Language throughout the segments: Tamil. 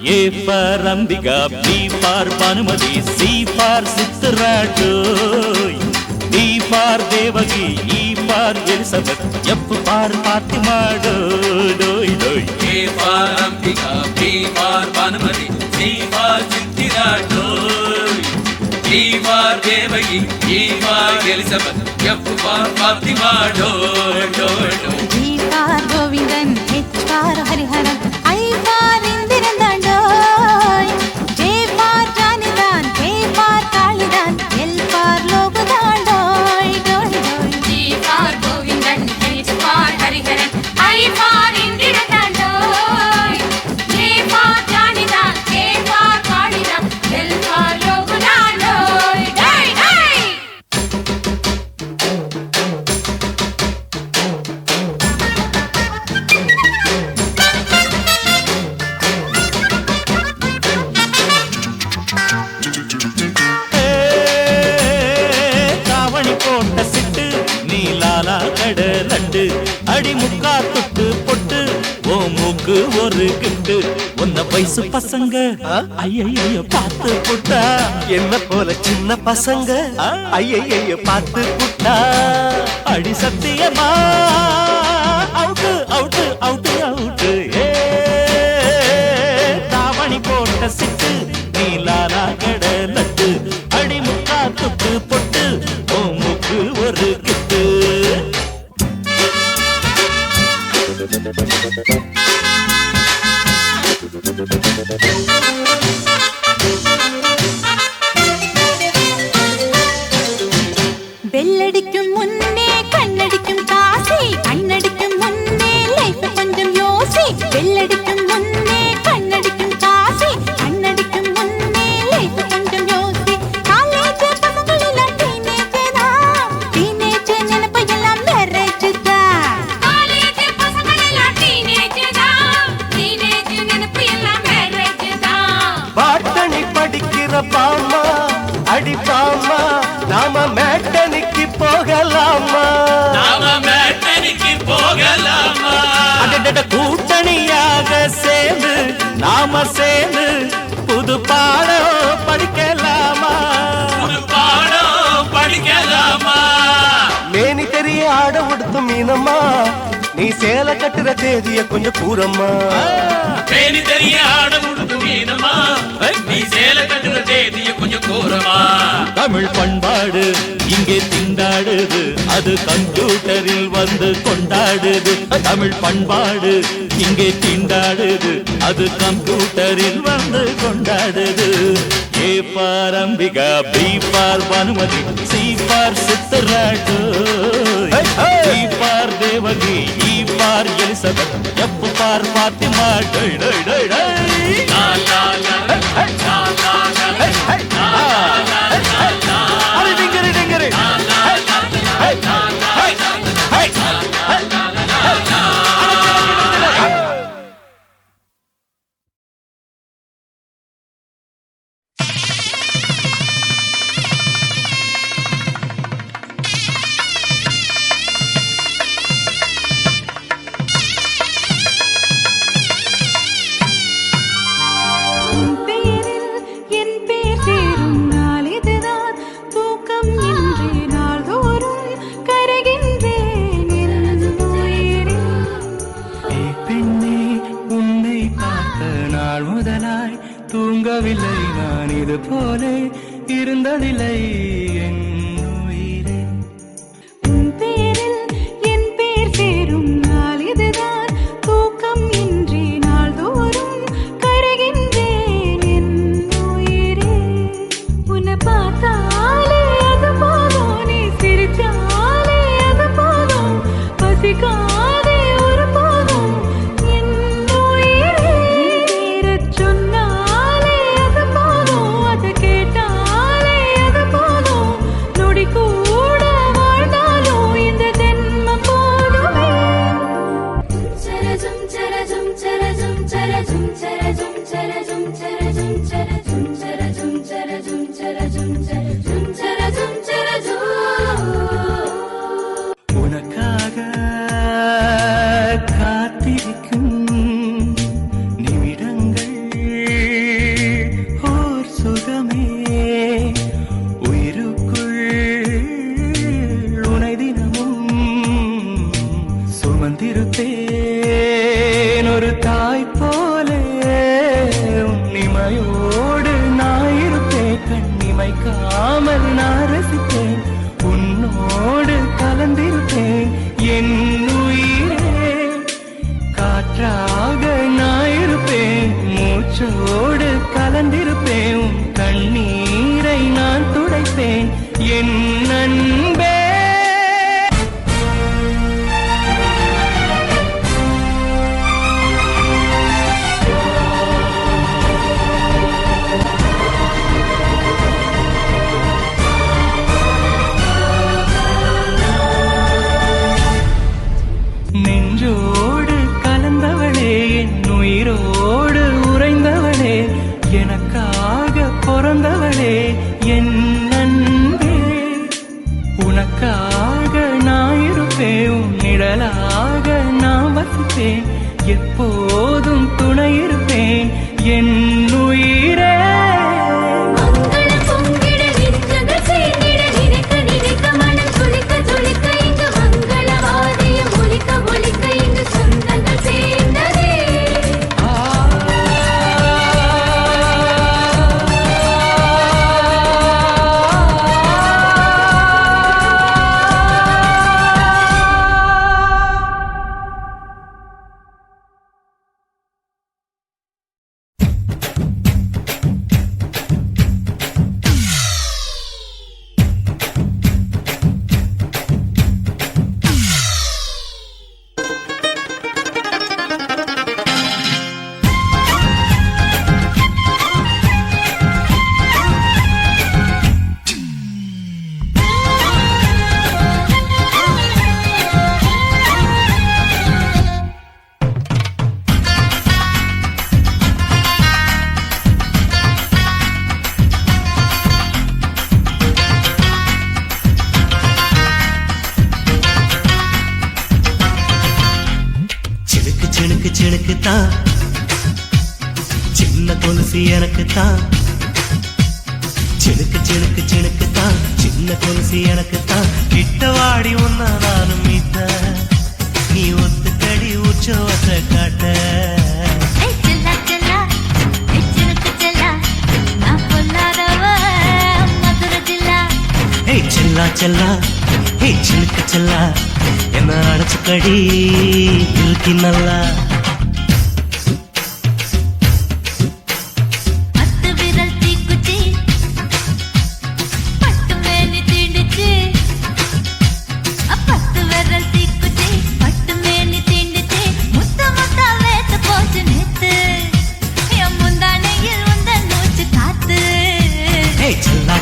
A for Ambika, B for Bhanumati, C for Citratoy, D for Devaki, E for Elizabeth, F for Fatima, doi doi. A for Ambika, B for Bhanumati, C for Citratoy, D for Devaki, E for Elizabeth, F for Fatima, doi doi doi. G for Govindan, H for Hariharan, I for Indirandan. அடி முக்கா தொட்டு பொட்டு ஓ மூக்கு ஒரு கிட்டு ஒன்ன வயசு பசங்க ஐயையோ பார்த்து புட்டா என்ன போல சின்ன பசங்க ஐயையோ பார்த்து புட்டா அடி சத்தியமா அவுட்டு அவுட்டு அவுட்டு அவுட்டு தாவணி போட்ட சிட்டு நீலாலா கடலட்டு அடி முக்கா தொட்டு பொட்டு ஓ மூக்கு ஒரு கிட்டு பெல்லடிக்கும் முன்னே கண்ணடிக்கும் காசி கண்ணடிக்கும் முன்னே லைஃப் கொஞ்சம் யோசி பெல்லடிக்கும் முன்னே கண்ணடிக்கும் காசி கண்ணடிக்கும் முன்னே லைஃப் கொஞ்சம் யோசி காலேஜ் பசங்கள் எல்லாம் டீனேஜ் தான் டீனேஜ் நினைப்பு எல்லாம் மேரேஜ் தான் காலேஜ் பசங்கள் எல்லாம் டீனேஜ் தான் டீனேஜ் நினைப்பு எல்லாம் மேரேஜ் தான் பாட்டனி படிக்கிற பாமா அடி பாமா நாம மேட்டனிக்கு போகலாமா அடடட கூட்டணியாக சேர்ந்து நாம சேர்ந்து புது பாடம் படிக்கலாமா மேனி தெரிய ஆட உடுத்து மீனம்மா நீ சேலை கட்டுற தேதிய கொஞ்சம் கூறம்மா மேனி தெரிய ஆட உடுத்து மீனம்மா நீ சேலை கட்டுற தேதிய கொஞ்சம் கூறமா தமிழ் பண்பாடு இங்கே திண்டாடுது அது கம்ப்யூட்டரில் வந்து கொண்டாடுது தமிழ் பண்பாடு இங்கே திண்டாடுது அது கம்ப்யூட்டரில் வந்து கொண்டாடுது A for Ambika, B for Bhanumati, C for Citratoy, D for Devaki, E for Elizabeth, F for Fatima, doi doi doi doi. La la la la la la la la la. அடி டிங்கரி டிங்கரி தூங்கவில்லை நான் இது போல இருந்ததில்லை என் உயிரே உன் பேரில் என் பேர் சேரும் நாள் இதுதான் தூக்கம் இன்றி நாள்தோறும் கருகின்றேன் என் உயிரே உன்னை பார்த்தாலே அது போதும் நீ சிரிச்சாலே அது போதும் பசிக்காதே ஒரு போதும் என் உயிரே சொன்னாலே அது போதும் அது கேட்டாலே அது போதும் நொடி கூட வாழ்ந்தாலும் இந்த ஜென்மம் போதுமே உனக்காக காத்திருக்கும் நிமிடங்கள் ஓர் சுகமே உயிருக்குள் உனை தினமும் சுமந்திருப்பேன் ஒரு தாய் போலே உன்னிமையோடு நான் இருப்பேன் கண்ணிமைக்காமல் நான் ரசிப்பேன் உன்னோடு கலந்திருப்பேன் என் உயிரே காற்றாக நான் இருப்பேன் மூச்சோடு கலந்திருப்பேன் உன் கண்ணீரை நான் துடைப்பேன் என் அன்பே நெஞ்சோடு கலந்தவளே என் உயிரோடு உறைந்தவளே எனக்காக பிறந்தவளே என் அன்பே உனக்காக நான் இருப்பேன் உன் நிழலாக நான் வசிப்பேன் எப்போதும் துணை இருப்பேன் என் உயிரே மங்களம் பொங்கிட விருந்துகள் சேர்ந்திட நினைக்க நினைக்க மனம் துளிக்க துளிக்க இங்கு மங்களவாதியம் ஒலிக்க ஒலிக்க இங்கு சொந்தங்கள் சேர்ந்ததே சிணுக்குத்தான் சின்ன கொலுசு எனக்குத்தான் சிணுக்குத்தான் சின்ன கொலுசு எனக்குத்தான் கிட்ட வாடி உன்ன நானும் மீத்த நீ ஒத்துக்கடி உற்சவத்தை காட்ட செல்லா செல்லா சிலுக்கு செல்லா என்ன அடைச்சுக்கடி இருக்கு நல்லா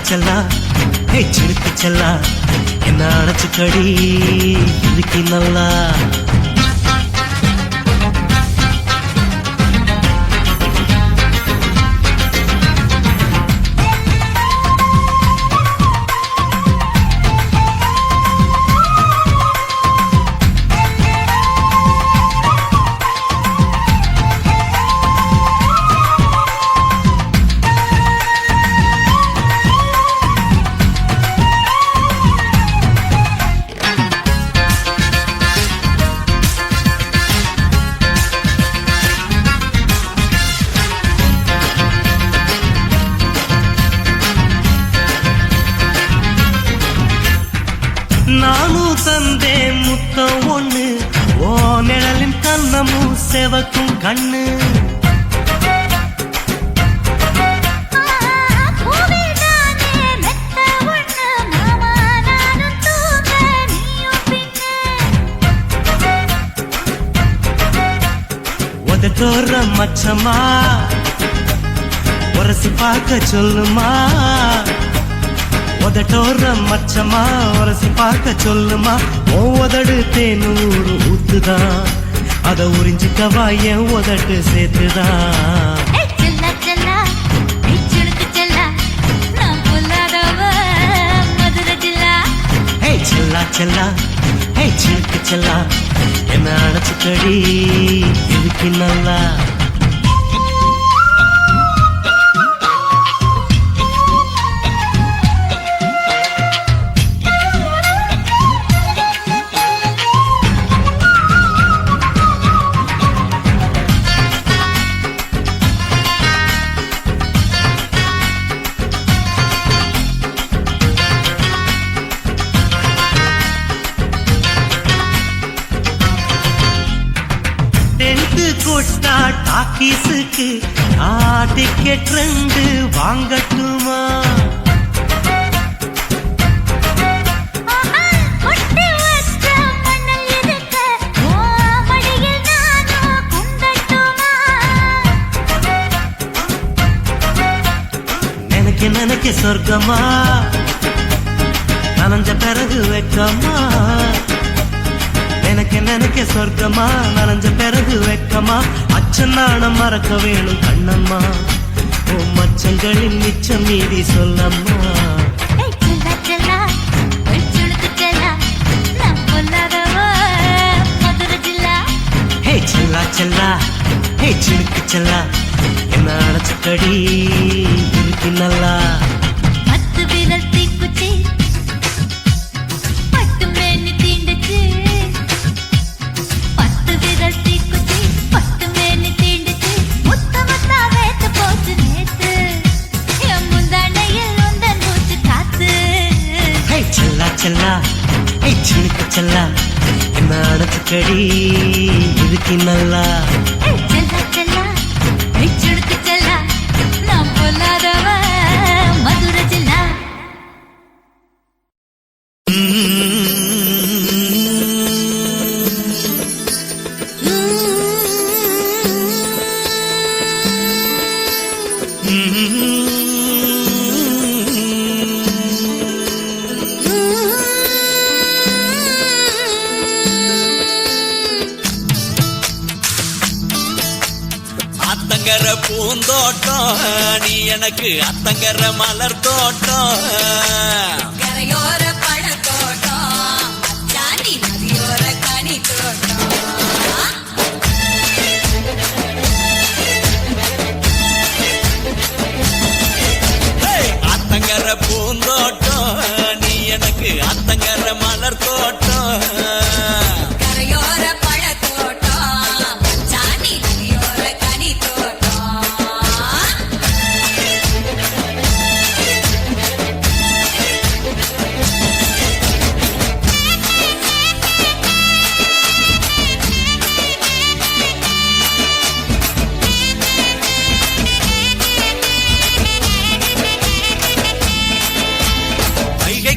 செல்லா சிலுக்கு செல்லா என்ன அடைச்சுக்கடி இருக்கு நல்லா நானும் தந்தே முத்தம் ஒண்ணு ஓ நிழலின் கண்ணமும் செவக்கும் கண்ணு உதட்டோர மச்சமா உரசி பார்க்க சொல்லுமா உதட்டோர மச்சமா உரசி பார்க்க சொல்லுமா உதடு தேனூறு ஊத்துதான் அத உறிஞ்சிக்கவா என் உதட்டு சேர்த்துதான் செல்லா செல்லா ஹே சிலுக்கு செல்லா என்ன அணைச்சுக்கடி இதுக்கு நல்லா டாக்கீஸுக்கு டிக்கெட் 2 வாங்கட்டுமா நினைக்க சொர்க்கமா நனைஞ்ச பிறகு வெக்கமா நினைக்க சொர்க்கமா நனைஞ்ச பிறகு வெக்கமா அச்சநாணம் மறக்க வேணும் கண்ணம்மா ஓ மச்சங்களின் மிச்சம் மீதி சொல்லம்மா ஹே செல்லா செல்லா ஹே சிலுக்கு செல்லா என்ன அணைச்சுக்கடி இருக்கு நல்லா செல்லா ஹே சிலுக்கு செல்லா என்ன அணைச்சுக்கடி இருக்கு நல்லா அத்தங்கர பூந்தோட்டம் நீ எனக்கு அத்தங்கர மலர் தோட்டம் கரையோர பழத்தோட்டம் அச்சாணி நதியோர கனி தோட்டம் அத்தங்கர பூந்தோட்டம் நீ எனக்கு அத்தங்கர மலர் தோட்டம் கரையோர பழத்தோட்டம் அச்சாணி நதியோர கனி தோட்டம்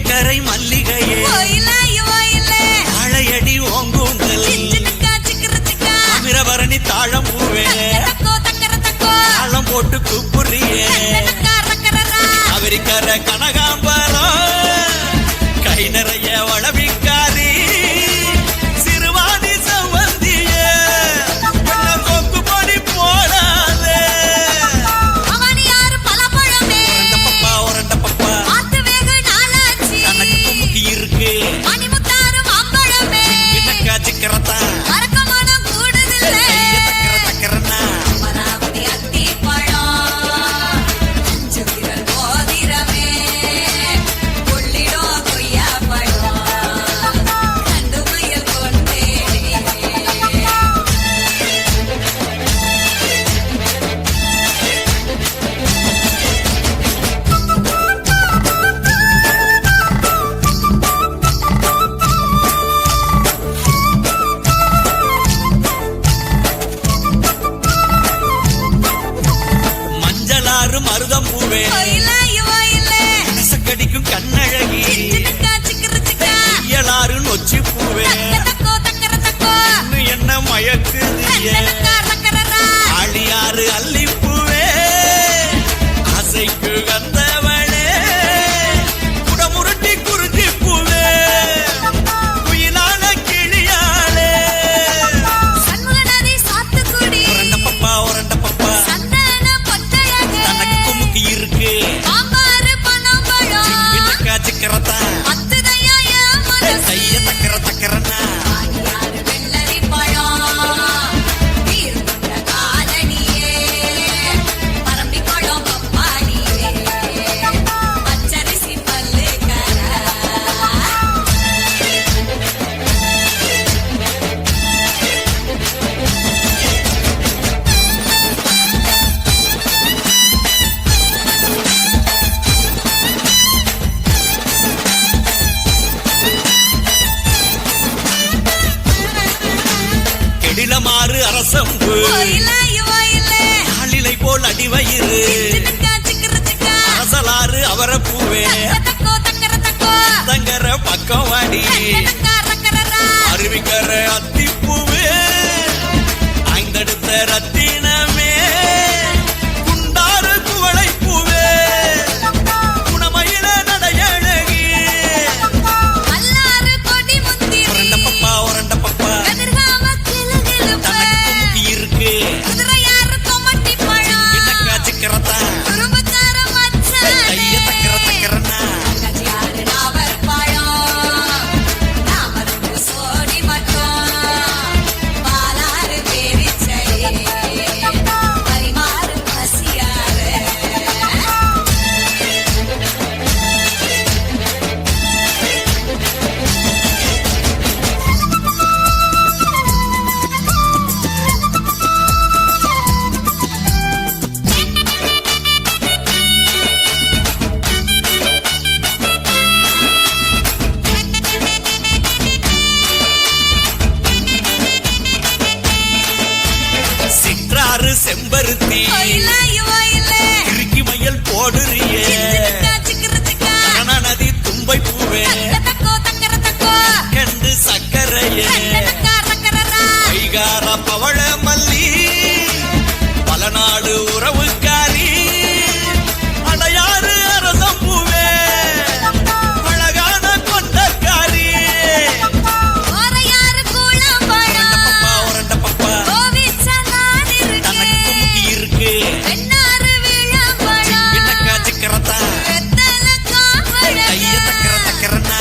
கரை மல்லிகையே அழையடி ஓங்கூந்தல் அமிரபரணி தாழம் பூவே தாளம் போட்டு கூப்புறியே அவரிக்கர கனகாம்பரம் கை நிறைய வளவிக்காரி சிறுவாணி சவந்தியே கொக்கு பொடி போடாதே பப்பா ஒரண்ட பப்பா தனக்கு குமுக்கி இருக்கு என்னக்கா சிக்கரத்தா தக்கரன்னா மஞ்சளாறு மருதம் பூவே கடிக்கும் கண்ணழகி இயலாறு நொச்சி பூவே என்ன மயக்குதிய ஆழியாறு அல்லிப்பூவே ஆசைக்கு வந்தவளே குடமுருட்டி குறிஞ்சி பூவே குயிலான கிளியாளே ஒரண்ட பப்பா தனக்கு குமுக்கி இருக்கு பரிமாறு அரசம்பு ஆளிலை போல் அடிவயிறு அரசலாறு அவரப்பூவே தங்கர பக்கம் வாடி அருவிக்கர அத்திப்பூவே ஐந்தெடுத்த ரத்தினமே குண்டாறு குவளை பூவே குணமயில நடையழகி உரண்ட பப்பா தனக்கு முட்டி இருக்கு சின்னக்கா சிக்கரத்தா கைய தக்கர தக்கரன்னா சிற்றாறு செம்பருத்தி இறுக்கி மயல் போடுறியே நதி தும்பை பூவே கண்டு சக்கரையே கைகார பவள மல்லி பல நாடு உறவுக்காரி அடையாறு அரசம் பூவே அழகான கொண்டக்காரி உரண்ட பப்பா தனக்கு முட்டி இருக்கு சின்னக்கா சிக்கரத்தா கைய தக்கர தக்கரன்னா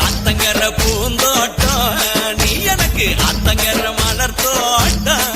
அத்தங்கர பூந்தோட்டம் நீ எனக்கு அத்தங்கர மலர் தோட்டம்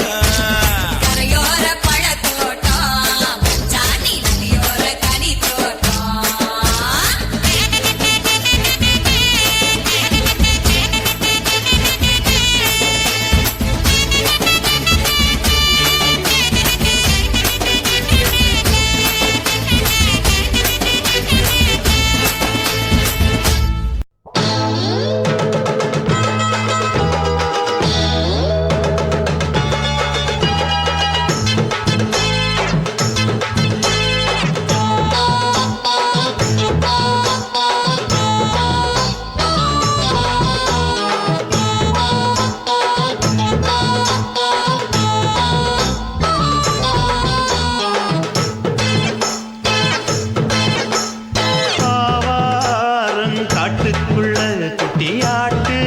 காட்டுக்குள்ள குட்டி ஆட்டு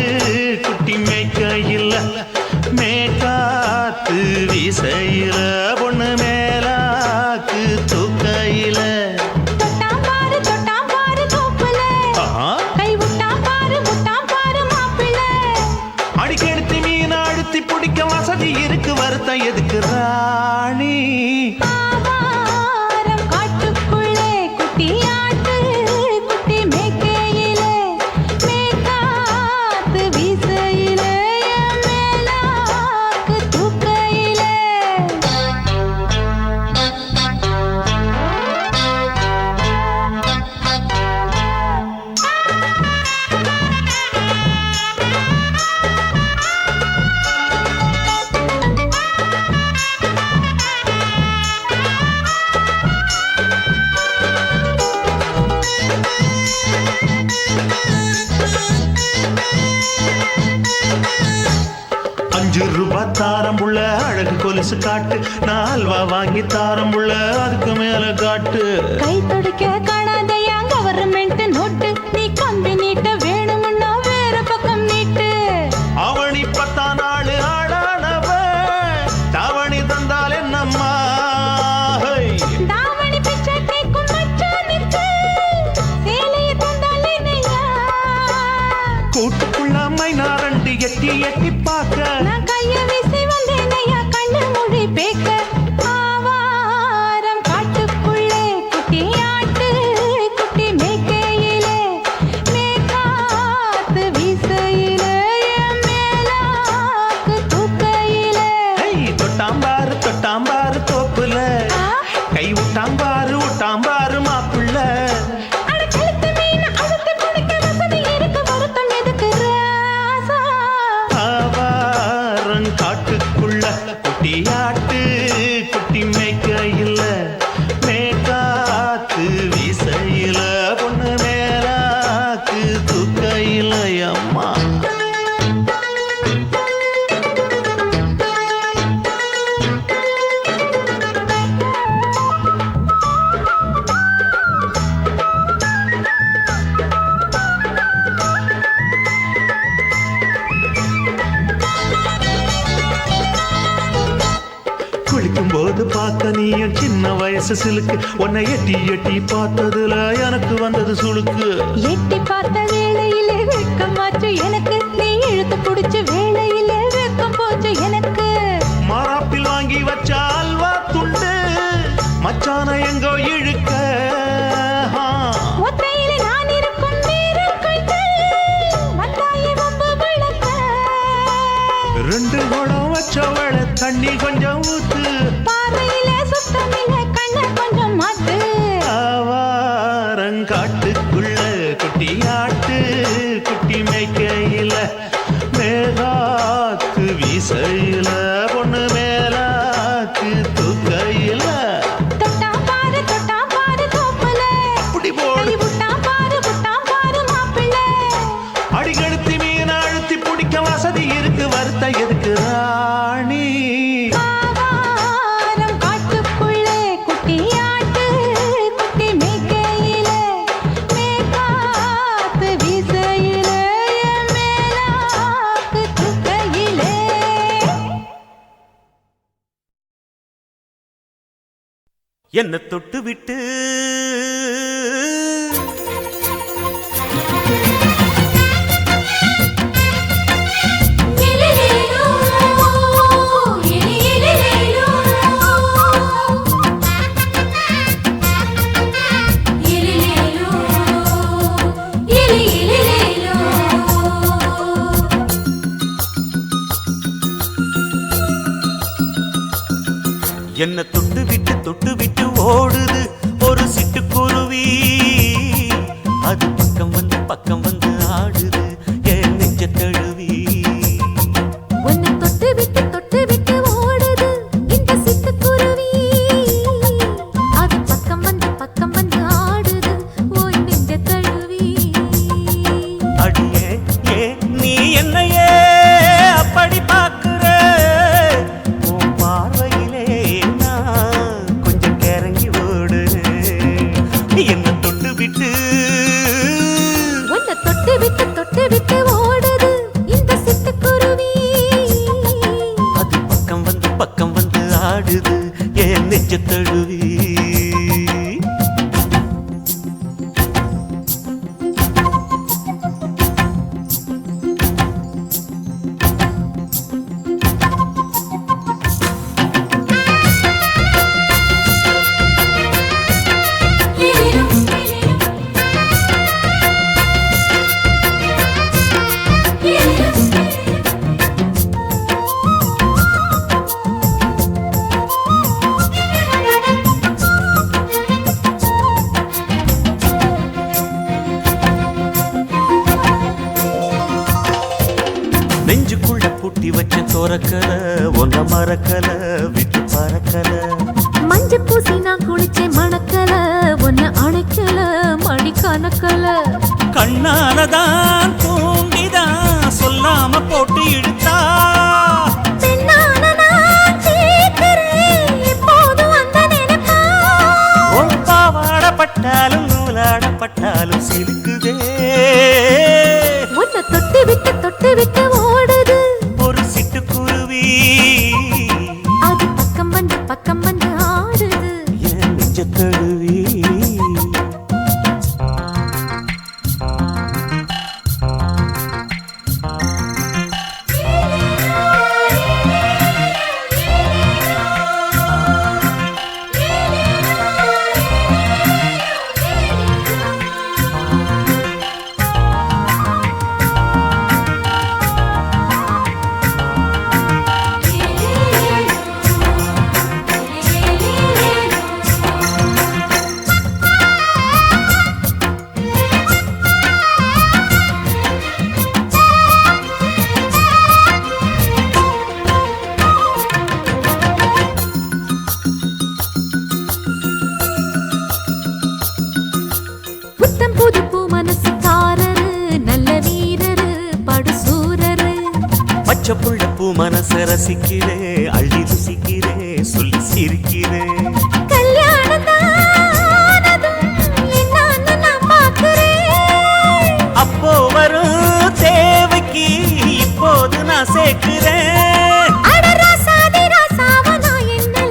குட்டி மேய்க்கையில் மேற்காத்து வீசையில பொண்ணு மேலாக்கு தூக்கையில அடிக்கெடுத்து மீன் அழுத்தி பிடிக்க வசதி இருக்கு வருத்தம் எதுக்கு ராணி ₹5 தாரம் புள்ள அழகு கொலுசு காட்டு நான் அல்வா வாங்கி தாரம் புள்ள அதுக்கு மேல காட்டு கை துடிக்க காணாதையா கவர்மெண்ட் நோட்டு நீ கம்பி நீட்ட வேணும்னா வேற பக்கம் நீட்டு அவனி 10 நாள் ஆடானவ தாவணி தந்தால் என்னம்மா தாவணி பிச்சை கேக்கும் மச்சானுக்கு சேலைய தந்தால் என்னையா கூட்டுக்குள்ள மைனாரண்டு எட்டி எட்டி பார்க்க நான் கைய வீசி வந்தேனையா கண்ணு மொழி பேக்க ஆவாரம் காட்டுக்குள்ளே குட்டி ஆட்டு குளிக்கும் போது பார்க்க நீயும் சின்ன வயசு சிலுக்கு உன்னை எட்டி எட்டி பார்த்ததுல எனக்கு வந்தது சுளுக்கு எட்டி பார்த்த வேளையிலே வெட்கமாச்சு எனக்கு நீ இழுத்து பிடிச்ச வேளையிலே வெட்கம் போச்சு எனக்கு மாறாப்பில் வாங்கி வச்ச அல்வா துண்டு மச்சான எங்கோ இழுக்க ஒத்தையிலே நான் இருக்கும் நேரம் கண்டு வந்தாயே வம்பு விளக்க ரெண்டு குடம் வச்சவள தண்ணி கொஞ்சம் ஊத்து பார்வையிலே சுத்தமில்லை கண்ண கொஞ்சம் மாத்து ஆவாரங்காட்டுக்குள்ள குட்டி ஆட்டு குட்டி மேய்க்கையில மேகாத்து வீசையில பொண்ணு மேலாக்கு தூக்கையில தொட்டா பாரு தோப்புல அப்படி போடு விட்டா பாரு மாப்பிள்ளை அடிக்கடுத்தி மீன் அழுத்தி பிடிக்க வசதி இருக்கு வருத்த எதுக்கு ராணி ஆவாரம் காட்டுக்குள்ளே குட்டியாட்டு குட்டி மேய்க்கையில மேகாத்து வீசையில மேலாக்கு தூக்கையிலே என்ன தொட்டு விட்டு என்ன தொட்டு விட்டு ஓடுது ஒரு சிட்டுக்குருவி அது பக்கம் வந்து ஆடுது என் நெஞ்ச தழுவி உன்னை தொட்டு விட்டு ஓடுது இந்த சிட்டுக்குருவி அது பக்கம் வந்து ஆடுது ஓய் நெஞ்ச தழுவி அடியே ஏ நீ என்னையே அப்படி பார்க்கிற உன் பார்வையிலே நான் கொஞ்சம் கிறங்கி ஓடு என்ன தொட்டு விட்டு உன்னை தொட்டு விட்டு ஓடுது இந்த சிட்டுக்குருவி அது பக்கம் வந்து ஆடுது என் நெஞ்ச தழுவி நெஞ்சுக்குள்ள பூட்டி வச்ச தோரக்கல ஒன்ன மறக்கல விட்டு பறக்கல மஞ்சள் பூசி நான் குளிச்சேன் மணக்கல ஒன்ன அணைக்கல மணி கணக்கல கண்ணாலதான் தூண்டிதான் சொல்லாம போட்டு இழுத்தா பெண்ணான நான் கேட்கிறேன் எப்போதும் அந்த நினைப்பா பாவாடப்பட்டாலும் நூலாடப்பட்டாலும் சிலுக்குதே உன்னை தொட்டு விட்டு ஓடுது ஒரு சிட்டுக்குருவி அது பக்கம் வந்து ஆடுது என் நெஞ்ச தழுவி புத்தம் புது பூ மனசுக்காரரு நல்ல வீரரு படுசூரரு பச்சை புள்ள பூ மனச ரசிக்கிறே அள்ளி ருசிக்கிறே சொல்லி சிரிக்கிறே கல்யாணம் தானதும் என்னன்னு நான் பார்க்கிறேன் அப்போ வரும் தேவைக்கு இப்போது நான் சேர்க்கிறேன் அட ராசாதி ராசாவ நான் என்ன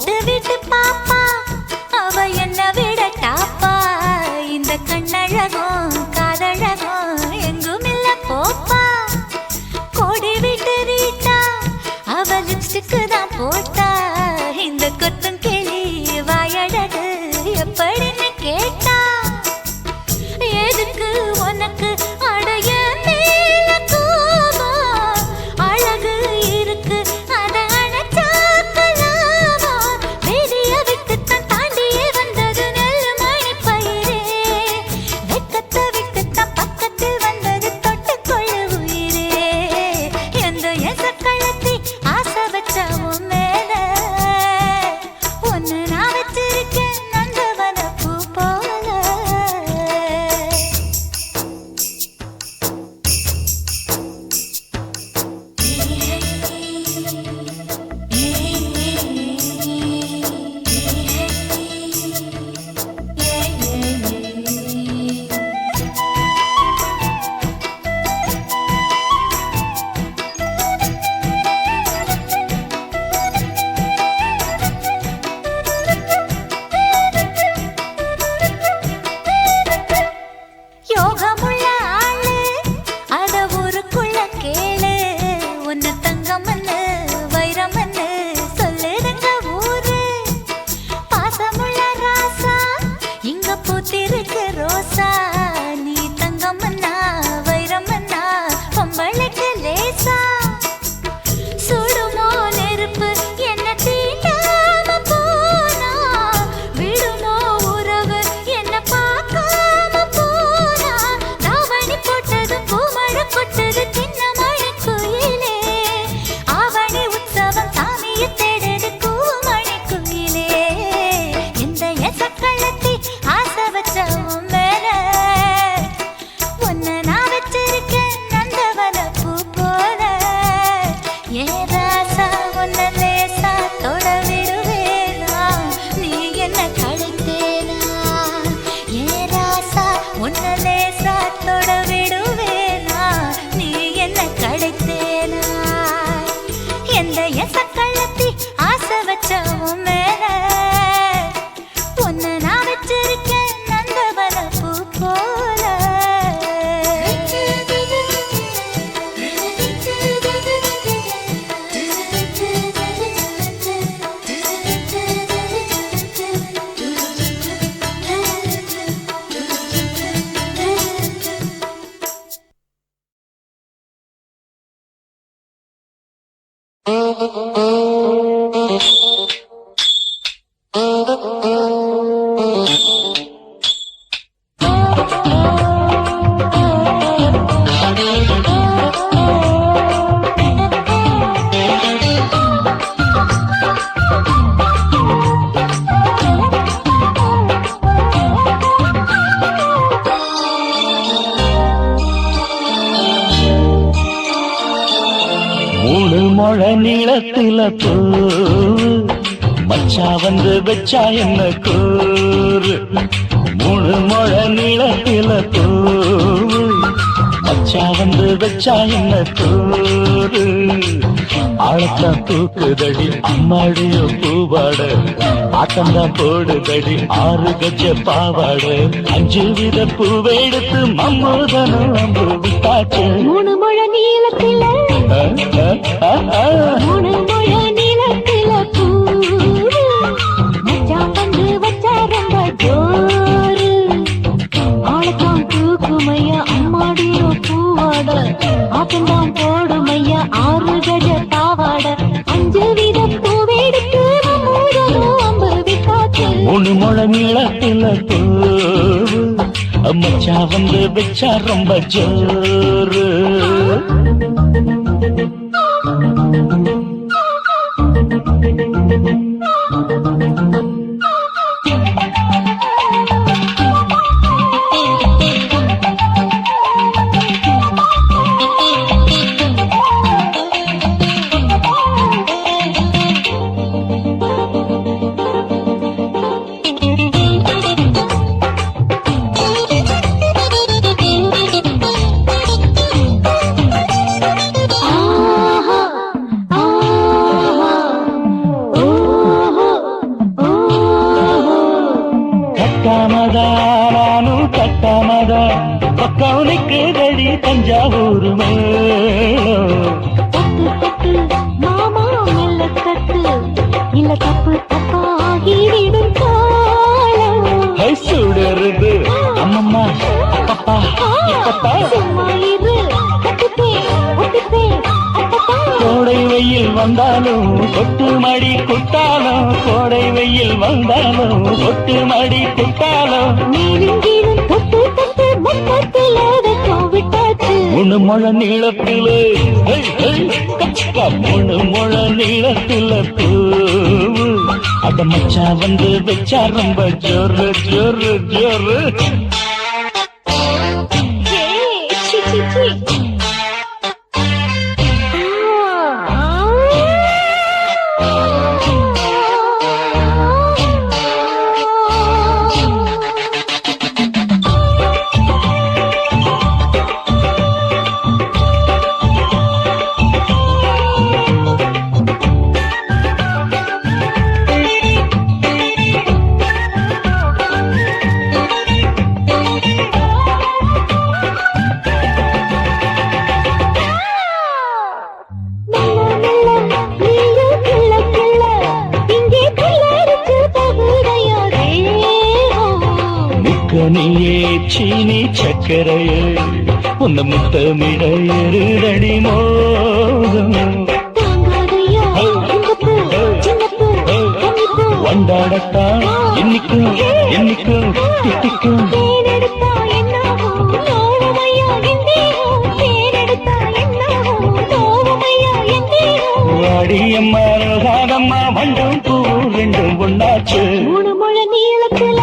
ஓட்டு விட்டு பாப்பா அவ என்ன விட டாப்பா இந்த கண்ணழகும் காதழகும் எங்கும் இல்ல போப்பா கோடி விட்டு ரீட்டா அவ லிப்ஸ்டிக்கு தான் போட்டா இந்த கொத்தும் கிளி வாயழகு எப்படின்னு கேட்டா எதுக்கு உனக்கு அடைய மேல கோபம் அழகு இருக்கு அத அணைச்சாக்கலாமா வெளிய விட்டுத்தான் தாண்டியே வந்தது நெல் மணி பயிரே வெக்கத்தை விட்டுத்தான் பக்கத்தில் வந்தது தொட்டுக்கொள்ள உயிரே எந்த எசக்களத்தி ஆசை வச்ச உன் மேல ஒன்னு நான் வச்சிருக்கேன் நந்தவன பூ போல யோகமுள்ள ஆளு அத ஊருக்குள்ள கேளு உன்னை தங்கமன்னு வைரமன்னு சொல்லுதுங்க ஊரு பாசமுள்ள ராசா இங்க பூத்திருக்கு ரோசா நீ தங்கமன்னா வைரமன்னா பொம்பளைக்கு லேசா சுடுமோ நெருப்பு என்ன தீண்டாம போனா விடுமோ உறவு என்ன பார்க்காம போனா தாவணி போட்டது பூமழை கொட்டது சின்ன மழை குயிலே ஆவணி உற்சவம் சாமியை தேடுது கூமணி குயிலே இந்த எசக்களத்தி ஆசை வச்ச உன் மேல ஒன்ன நான் வச்சிருக்கேன் நந்தவன பூ போல ஏ ராசா உன்ன லேசா தொட விடுவேனா நீ என்ன கழுத்தேனா ஏ ராசா உன்ன லேசா தொட விடுவேனா நீ என்ன கழுத்தேனா எந்த எசக்களத்தி ஆசை வச்ச உன் மேல ஒன்ன நான் வச்சிருக்கேன் நந்தவன பூ போல மூணு முழ நீளத்தில பூ மச்சா வந்து வச்சா என்ன கூறு மூணு முழ நீளத்தில பூ மச்சா வந்து வச்சா என்ன கூறு ஆழத்தான் தூக்குதடி அம்மாடிய பூவாட ஆட்டம்தான் போடுதடி 6 கஜ பாவாட 5 வித பூவை எடுத்து மம்மூதனும் அம்பு விட்டாச்சு மூணு முழ நீளத்தில மூணு முழ நீளத்தில பூ மச்சான் வந்து வச்சா ரொம்ப ஜோரு ஆளத்தான் தூக்குமையா அம்மாடிய பூவாட ஆட்டம்தான் போடுமையா 6 கஜ பாவாட 5 வித பூவெடுத்து மம்மூதனும் அம்பு விட்டாச்சு மூணு முழ நீளத்தில பூ மச்சா வந்து வச்சா ரொம்ப ஜோரு கட்டாமதா நானும் கட்டாமதா பக்கம் நிற்குதடி தஞ்சாவூர் மேளம். தட்டு தட்டு மாமா மெல்ல தட்டு இல்ல தப்பு தப்பாகிவிடும் காலம். ஹை சுடருது அம்மம்மா அப்பப்பா இப்பப்பா. சும்மா இரு கட்டிப்பேன் ஒட்டிப்பேன் அப்பப்பா. கோடை வெயில் வந்தாலும் கொட்டு மடி குட்டாலும் கோடை வெயில் வந்தாலும் கொட்டு மடி குட்டாலும் மேலும் கீழும் தொட்டு தொட்டு மொத்தத்தில் வெக்கம் விட்டாச்சு. முழு முழ நீளத்தில முழு முழ நீளத்தில பூவு அட மச்சா வந்து வச்சா ரொம்ப ஜோரு ஜோரு ஜோரு. ஏய், சீ, சீ, சீ. நீயே சீனி சக்கரையே உன்ன முத்தமிட எருதடி மோகம். வண்டாடத்தான் என்னைக்கும் என்னைக்கும் திட்டிக்கும். வாடியம்மா ரோகாதம்மா வண்டும் பூ ரெண்டும் ஒண்ணாச்சு. மூணு முழ நீளத்துல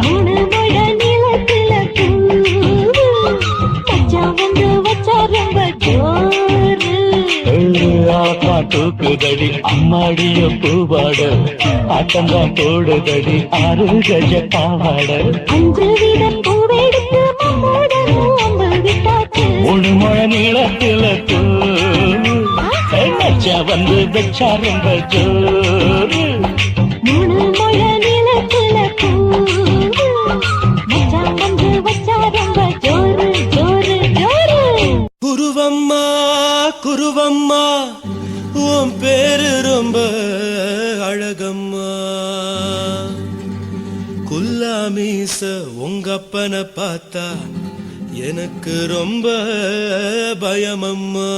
மூணு முழ நீளத்துல பூ வந்து வச்சா ரொம்ப ஜோரு. தூக்குதடி அம்மாடிய பூவாட ஆட்டந்தான் போடுதடி 6 கஜ பாவாட. 5 வீத பூவெடுத்து மம்மோடனும் அம்பு விட்டாச்சு. மூணு முழ நீளத்தில மச்சா வந்து வச்சா ரொம்ப ஜோரு. மூணு முழ நீளத்துல பூ மச்சான் வந்து வச்சா ரொம்ப ஜோரு ஜோரு ஜோரு. குருவம்மா குருவம்மா உன் பேரு ரொம்ப அழகம்மா. குல்லாமீச உங்க அப்பனை பார்த்தா எனக்கு ரொம்ப பயமம்மா.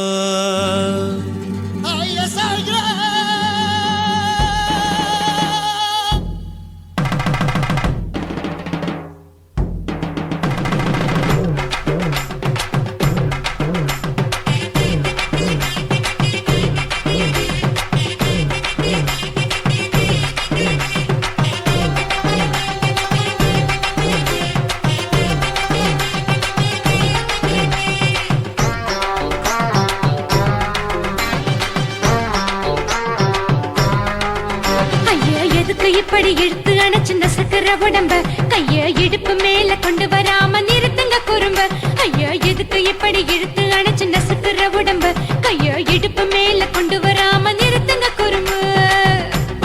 இப்படி இழுத்து அணைச்சு நசுக்கிற உடம்ப கைய இடுப்பு மேல கொண்டு வராம நிறுத்துங்க குறும்ப. ஐயா எதுக்கு இப்படி இழுத்து அணைச்சு நசுக்கிற உடம்ப கைய இடுப்பு மேல கொண்டு வராம நிறுத்துங்க குறும்பு.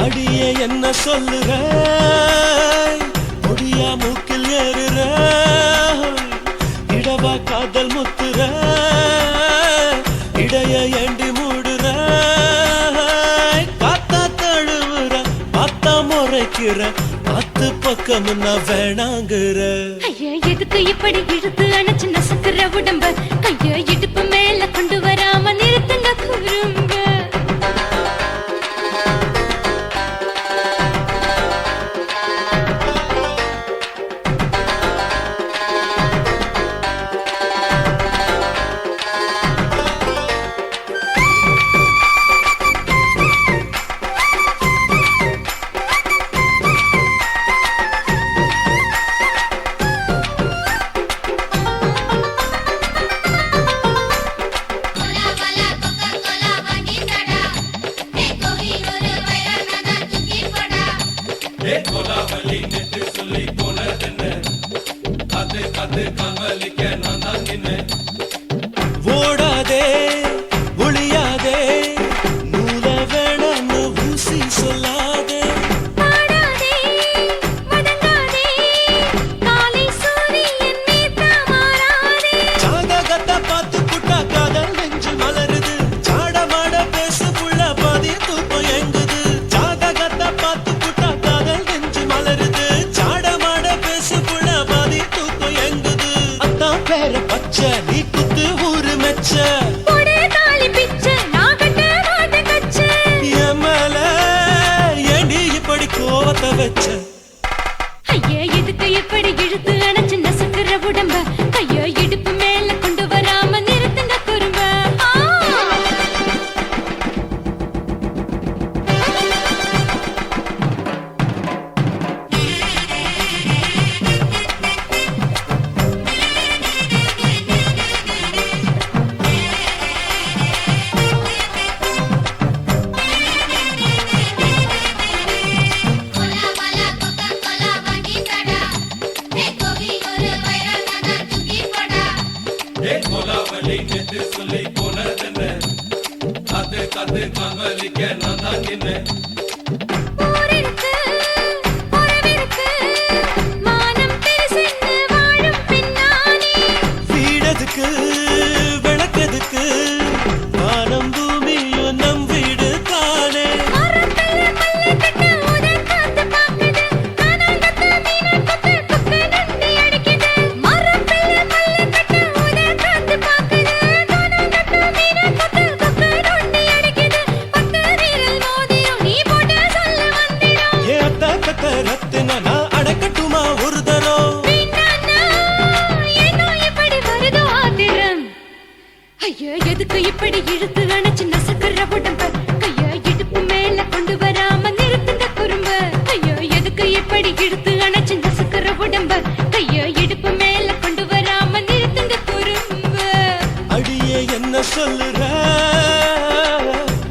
அடியே என்ன சொல்லுற முடியா மூக்கில் ஏறுற இடவா காதல் முத்துற இடைய ஏண்டி மூடுற காத்தா தழுவுற பார்த்தா முறைக்கிற 10 பக்கம் நான் வேணாங்குற. ஐயா எதுக்கு இப்படி இழுத்து அணைச்சு நசுக்கிற உடம்ப கைய இடுப்பு மேல கொண்டு வராம நிறுத்துங்க குறும்ப. ஓடாதே ஒளியாதே நூல வேணான்னு ஊசி சொல்லாதே. பாடாதே அப்படி கோவத்தை வச்ச ஐயா எதுக்கு எப்படி இழுத்து அணைச்சு நசுக்குற உடம்ப ஐயோ இடுப்பு மேல கொண்டு வராம நிறுத்துங்க குறும்ப வீடதுக்கு விளக்கதுக்கு வானம் பூமியும் நம் வீடு தானே ரத்தின நான் அடக்கட்டுமா ஒரு தரம் ஐயோ எதுக்கு இப்படி இழுத்து அணைச்சு நசுக்குற உடம்ப கையா இடுப்பு மேல கொண்டு வராம நிறுத்துங்க குறும்ப ஐயோ எதுக்கு இப்படி இழுத்து அணைச்சு நசுக்குற உடம்ப கையா இடுப்பு மேல கொண்டு வராம நிறுத்துங்க குறும்ப அடியே என்ன சொல்லுற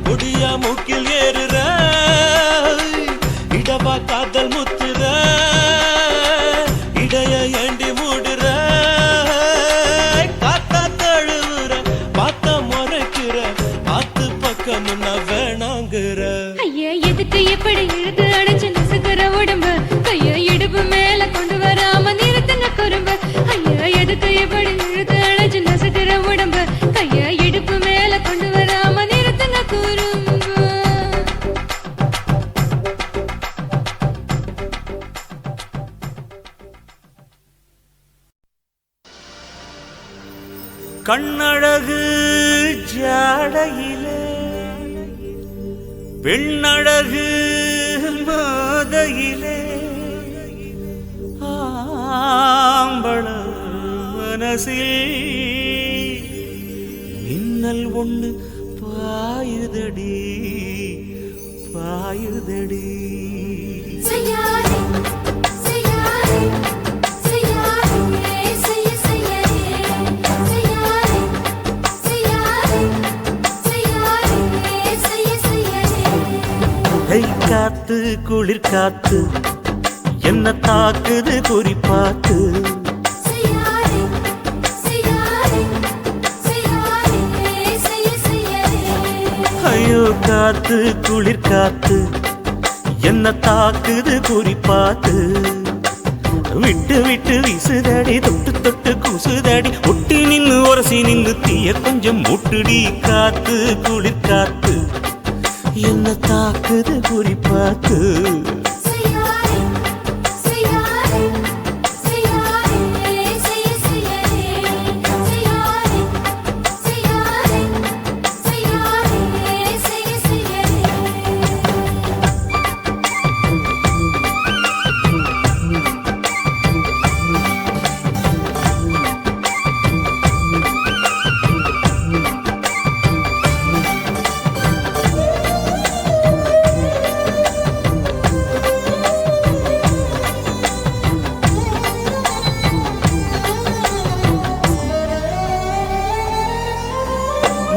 முடியா மூக்கில் ஏறுற இடவா காதல் முத்துற இடைய ஏண்டி மூடுற காத்தா தழுவுற பார்த்த முறைக்கிற பார்த்து பக்கம் வேணாங்குற ஐயா எதுக்கு இப்படி இழுத்து அணைச்சு நசுக்குற உடம்ப கையா இடுப்பு மேல கொண்டு வராம நிறுத்துங்க குறும்ப ஐயா எதுக்கு இப்படி இழுத்து அணைச்சு நசுக்குற உடம்ப கையா இடுப்பு மேல கொண்டு வராம நிறுத்துங்க குறும்ப கண்ணழகு ஜாடையிலே பெண்ணழகு மாதையிலே ஆம்பள மனசில் மின்னல் ஒண்ணு பாயுதடி பாயுதடி காத்து குளிர் காத்து என்ன தாக்குது குறிப்பாத்து ஐயோ காத்து குளிர் காத்து என்ன தாக்குது குறிப்பாத்து விட்டு விட்டு வீசுதடி தொட்டு தொட்டு கூசுதடி ஒட்டி நின்னு உரசி நின்னு தீய கொஞ்சம் முட்டுடி காத்து குளிர் காத்து என்ன தாக்குது குறிப்பாத்து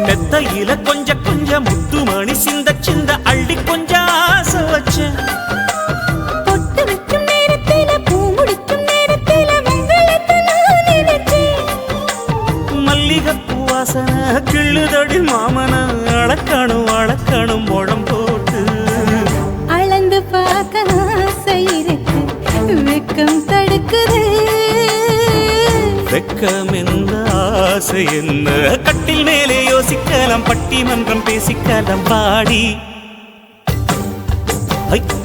மெத்தையில கொஞ்ச கொஞ்ச முத்துமணி சிந்த சிந்த அள்ளி கொஞ்சம் ஆசை வச்சேன் பொட்டு வைக்கும் நேரத்தில பூ முடிக்கும் நேரத்தில மங்களத்தை நான் நினைச்சேன் மல்லிகைப்பூ வாசனை கிள்ளுதடி மாமன அளக்கணும் அளக்கணும் முழம் போட்டு அளந்து பார்க்க ஆசை இருக்கு வெக்கம் தடுக்குது வெக்கம் என்ன ஆசை என்ன கட்டில் மேலே யோசிக்கலாம் பட்டிமன்றம் பேசிக்கலாம் பாடி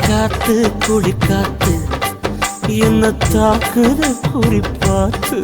காத்து குளிர் காத்து என்ன தாக்குது குறிப்பாத்து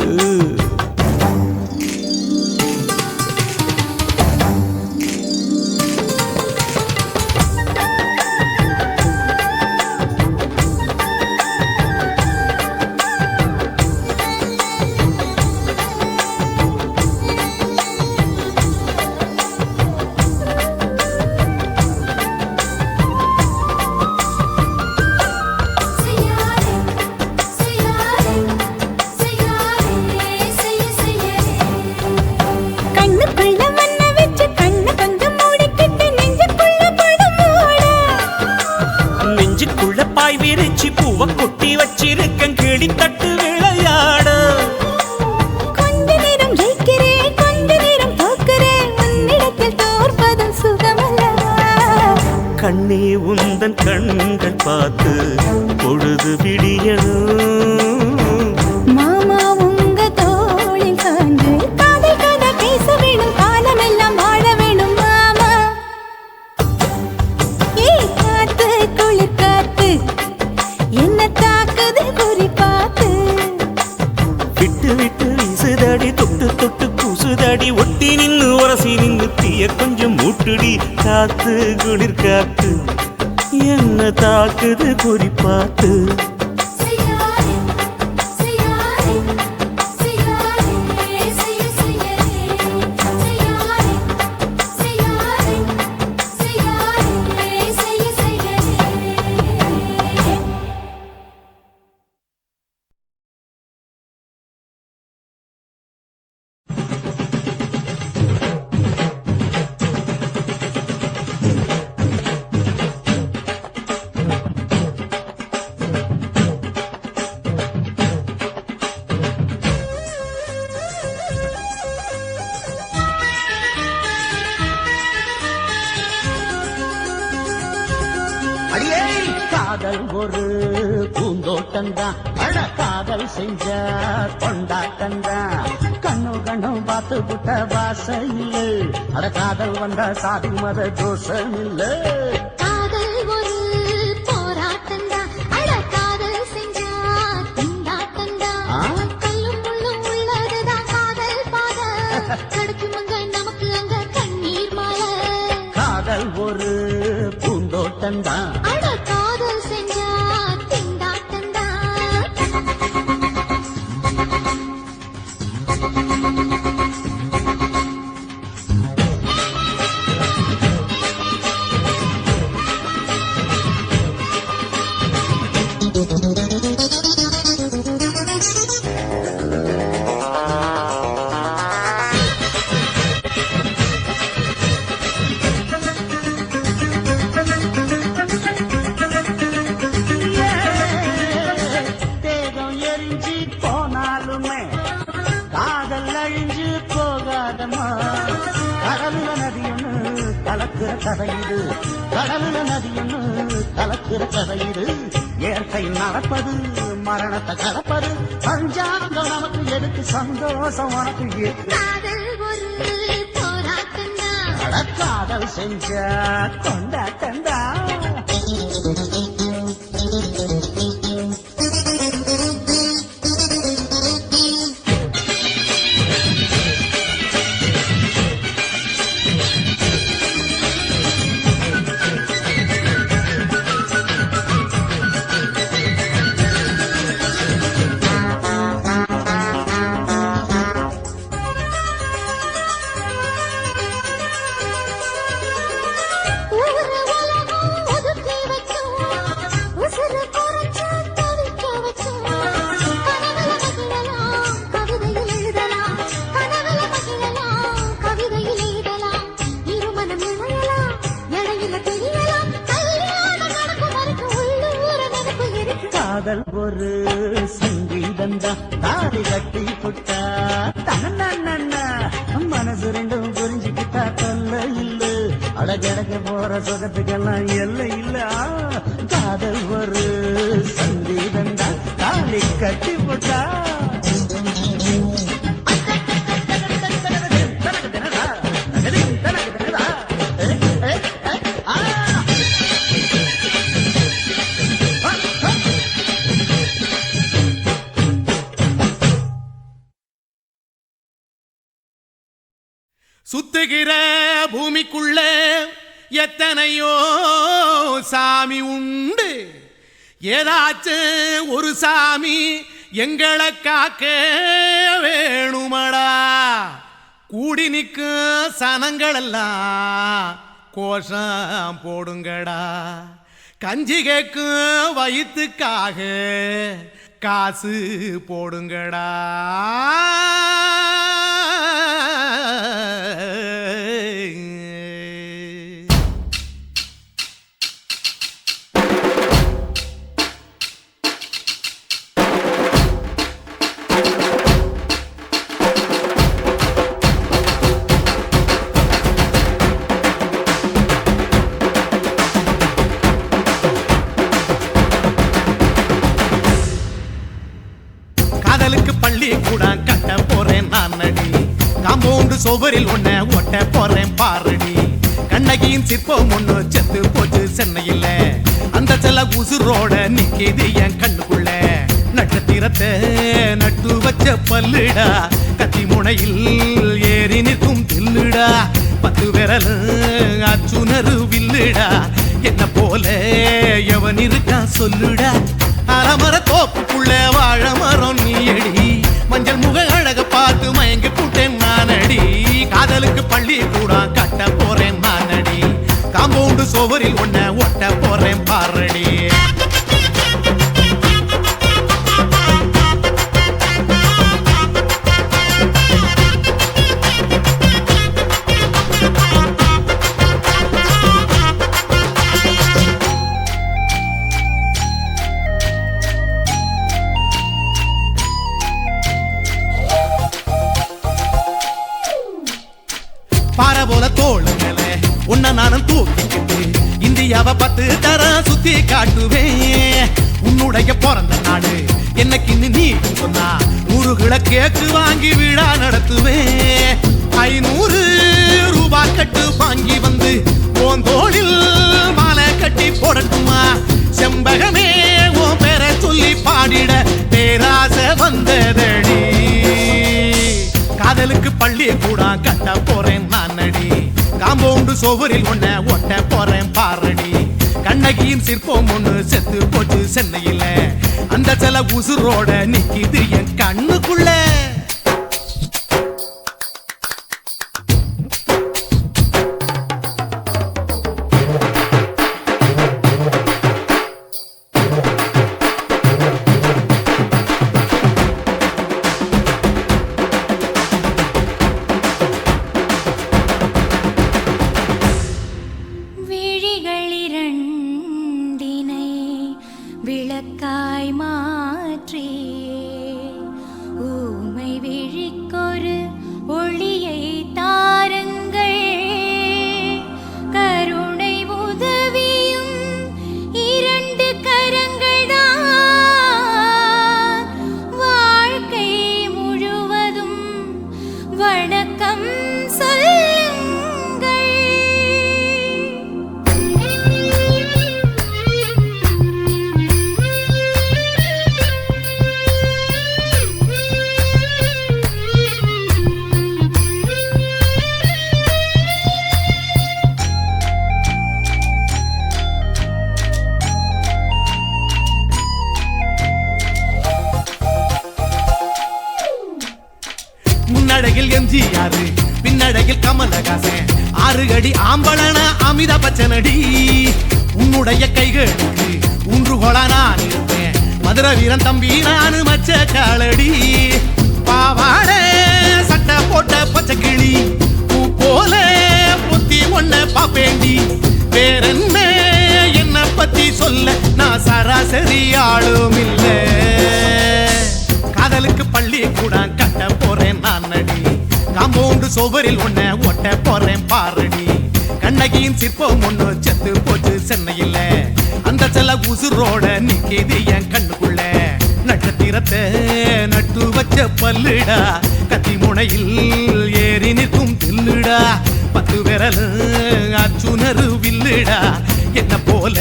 நெஞ்சுக்குள்ள பாய் விரிச்சு பூவ கொட்டி வச்சிருக்கேன் கிளி தட்டு விளையாட. கொஞ்ச நேரம் ஜெயிக்கிறேன், கொஞ்ச நேரம் தோக்கிறேன், உன்னிடத்தில் தோற்பதும் சுகமல்லவா? கண்ணே உந்தன் கண்கள் பார்த்து பொழுது விடியணும். மாமா உங்க தோளில் சாய்ந்து காதல் கதை பேச வேணும், காலமெல்லாம் வாழ வேணும் மாமா. ஏய் காத்து குளிர் காத்து என்ன தாக்குது குறி பார்த்து. விட்டு விட்டு வீசுதடி தொட்டு தொட்டு கூசுதடி ஒட்டி நின்னு உரசி நின்னு தீய கொஞ்சம் மூட்டுடி. காத்து குளிர் காத்து என்ன தாக்குது குறி பார்த்து. செய்யாதே செய்யாதே செய்யாதே செய்ய செய்யாதே செய்யாதே செய்யாதே செய்யாதே செய்ய செய்யாதே. அடியே காதல் ஒரு பூந்தோட்டம்தான், அட காதல் செஞ்ச கொண்டாட்டம்தான். கண்ணு கண்ணு பார்த்து புட்ட வாசையில் அட காதல் வந்தா சாதி மத தோஷம் இல்ல. காதல் ஒரு போராட்டம்தான், அட காதல் செஞ்சா திண்டாட்டம்தான். கல்லும் முள்ளும் உள்ளதுதான் காதல் பாத, கிடைக்கும் அங்க நமக்கு அங்க கண்ணீர் மாலை. காதல் ஒரு பூந்தோட்டம்தான், அட காதல் செஞ்சா திண்டாட்டம்தான். தேகம் எரிஞ்சு போனாலுமே காதல் அழிஞ்சு போகாதமா. கடலுல நதியொன்னு கலக்குற கதையுது, கடலுல நதியொன்னு கலக்குற கதையுது. இயற்கை நடப்பது மரணத்தை கலப்பது, பஞ்சாங்கம் நமக்கு எதுக்கு சந்தோஷம் உனக்கு எதுக்கு. காதல் ஒரு போராட்டம்தான், அட காதல் செஞ்ச கொண்டாட்டந்தா. ஊரு உலகம் ஒதுக்கி வைக்கும், உசுரு குறைச்சு தவிக்க வைக்கும். கனவுல மகிழலாம், கவிதையில் எழுதலாம், கனவுல மகிழலாம், கவிதையில் எழுதலாம். இருமனம் இணையலாம், இடையில தெரியலாம், கல்யாணம் நடக்கும் வரைக்கும் உள்ளூர நினைப்பு இருக்கு. காதல் ஒரு சங்கீதந்தா, தாடி கட்டி புட்டா தனன்னா மனசு ரெண்டும் புரிஞ்சுக்கிட்டா தொல்ல இல்ல. அடகடக்க போற சுகத்துக்கெல்லாம் எல்லை இல்ல. காதல் ஒரு சங்கீதந்தா, தாடி கட்டி புட்டா. சுத்துகிற பூமிக்குள்ள எத்தனையோ சாமி உண்டு, ஏதாச்சும் ஒரு சாமி எங்களை காக்க வேணுமடா. கூடி நிற்கும் சனங்களெல்லாம் கோஷம் போடுங்கடா. கஞ்சி கேக்கும் வயிற்றுக்காக காசு போடுங்கடா. காம்பவுண்டு சுவரில் ஒன்ன ஒட்ட போறேன் பாரடி கண்ணகியின் சிற்பம் ஒண்ணு செத்து போச்சு சென்னையில அந்த செல்ல உசுரோட நிக்கிது என் கண்ணுக்குள்ள நட்சத்திரத்தை நட்டு வச்ச பல்லுடா கத்தி முனையில் ஏறி நிற்கும் தில்லுடா 10 விரல் அச்சுணரு வில்லுடா என்ன போல எவன் இருக்கா சொல்லுடா அலமர தோப்புக்குள்ள வாழ மரம் நீயடி மஞ்சள் முக அழக பார்த்து மயங்கி கூட்டேன் நானடி காதலுக்கு பள்ளி கூட கட்ட போறேன் நானடி காம்பவுண்டு சுவரில் ஒன்ன ஒட்ட போறேன் பாரடி பாறை போல தோளு மேல உன்ன நானும் தூக்கிக்கிட்டு இந்தியாவை 10 தரம் சுத்தி காட்டுவேன் உன்னுடைய பிறந்த நாடு என்னைக்கு நீ சொன்னா 100 கிலோ கேக்கு வாங்கி விழா நடத்துவேன் 500 ரூபாய் கட்டு வாங்கி வந்து உன் தோளில் மாலை கட்டி போடட்டுமா செம்பகமே உன் பேரை சொல்லி பாடிட பேராசை வந்ததடி காதலுக்கு பள்ளி கூட கட்ட போறேன் நானடி காம்பவுண்டு சுவரில் ஒன்ன ஒட்ட போறேன் பாரடி கண்ணகியின் சிற்பம் ஒண்ணு செத்து போச்சு சென்னையில அந்த சில உசுரோட நிக்கிது என் கண்ணுக்குள்ள விளக்காய் மாற்றி ஊமை விழிக்கொரு ஒளியை தாருங்கள் கருணை உதவியும் 2 கரங்கள் தான் வாழ்க்கை முழுவதும் வணக்கம் முன்னடகில் எம்ஜிஆர் பின்னடகில் கமலஹாசன் 6 அடி ஆம்பளன அமிதாப் பச்சனடி உன்னுடைய கைகளுக்கு ஊன்றுகோலா நான் இருப்பேன் மதுரை வீரன் தம்பி நான் மச்ச காலடி பாவாட சட்டை போட்ட பச்சை கிளி பூ போல பொத்தி ஒன்ன பாப்பேண்டி வேறென்ன என்ன பத்தி சொல்ல நான் சராசரி ஆளும் இல்ல காதலுக்கு பள்ளி கூட கட்ட போறேன் நானடி காம்பவுண்டு சுவரில் ஒன்ன ஒட்ட போறேன் பாரடி கண்ணகியின் சிற்பம் ஒண்ணு செத்து போச்சு சென்னையில அந்த செல்ல உசுரோட நிக்கிது என் கண்ணுக்குள்ள நட்சத்திரத்தை நட்டு வச்ச பல்லுடா கத்தி முனையில் ஏறி நிற்கும் தில்லுடா 10 விரல் அச்சுணரு வில்லுடா என்ன போல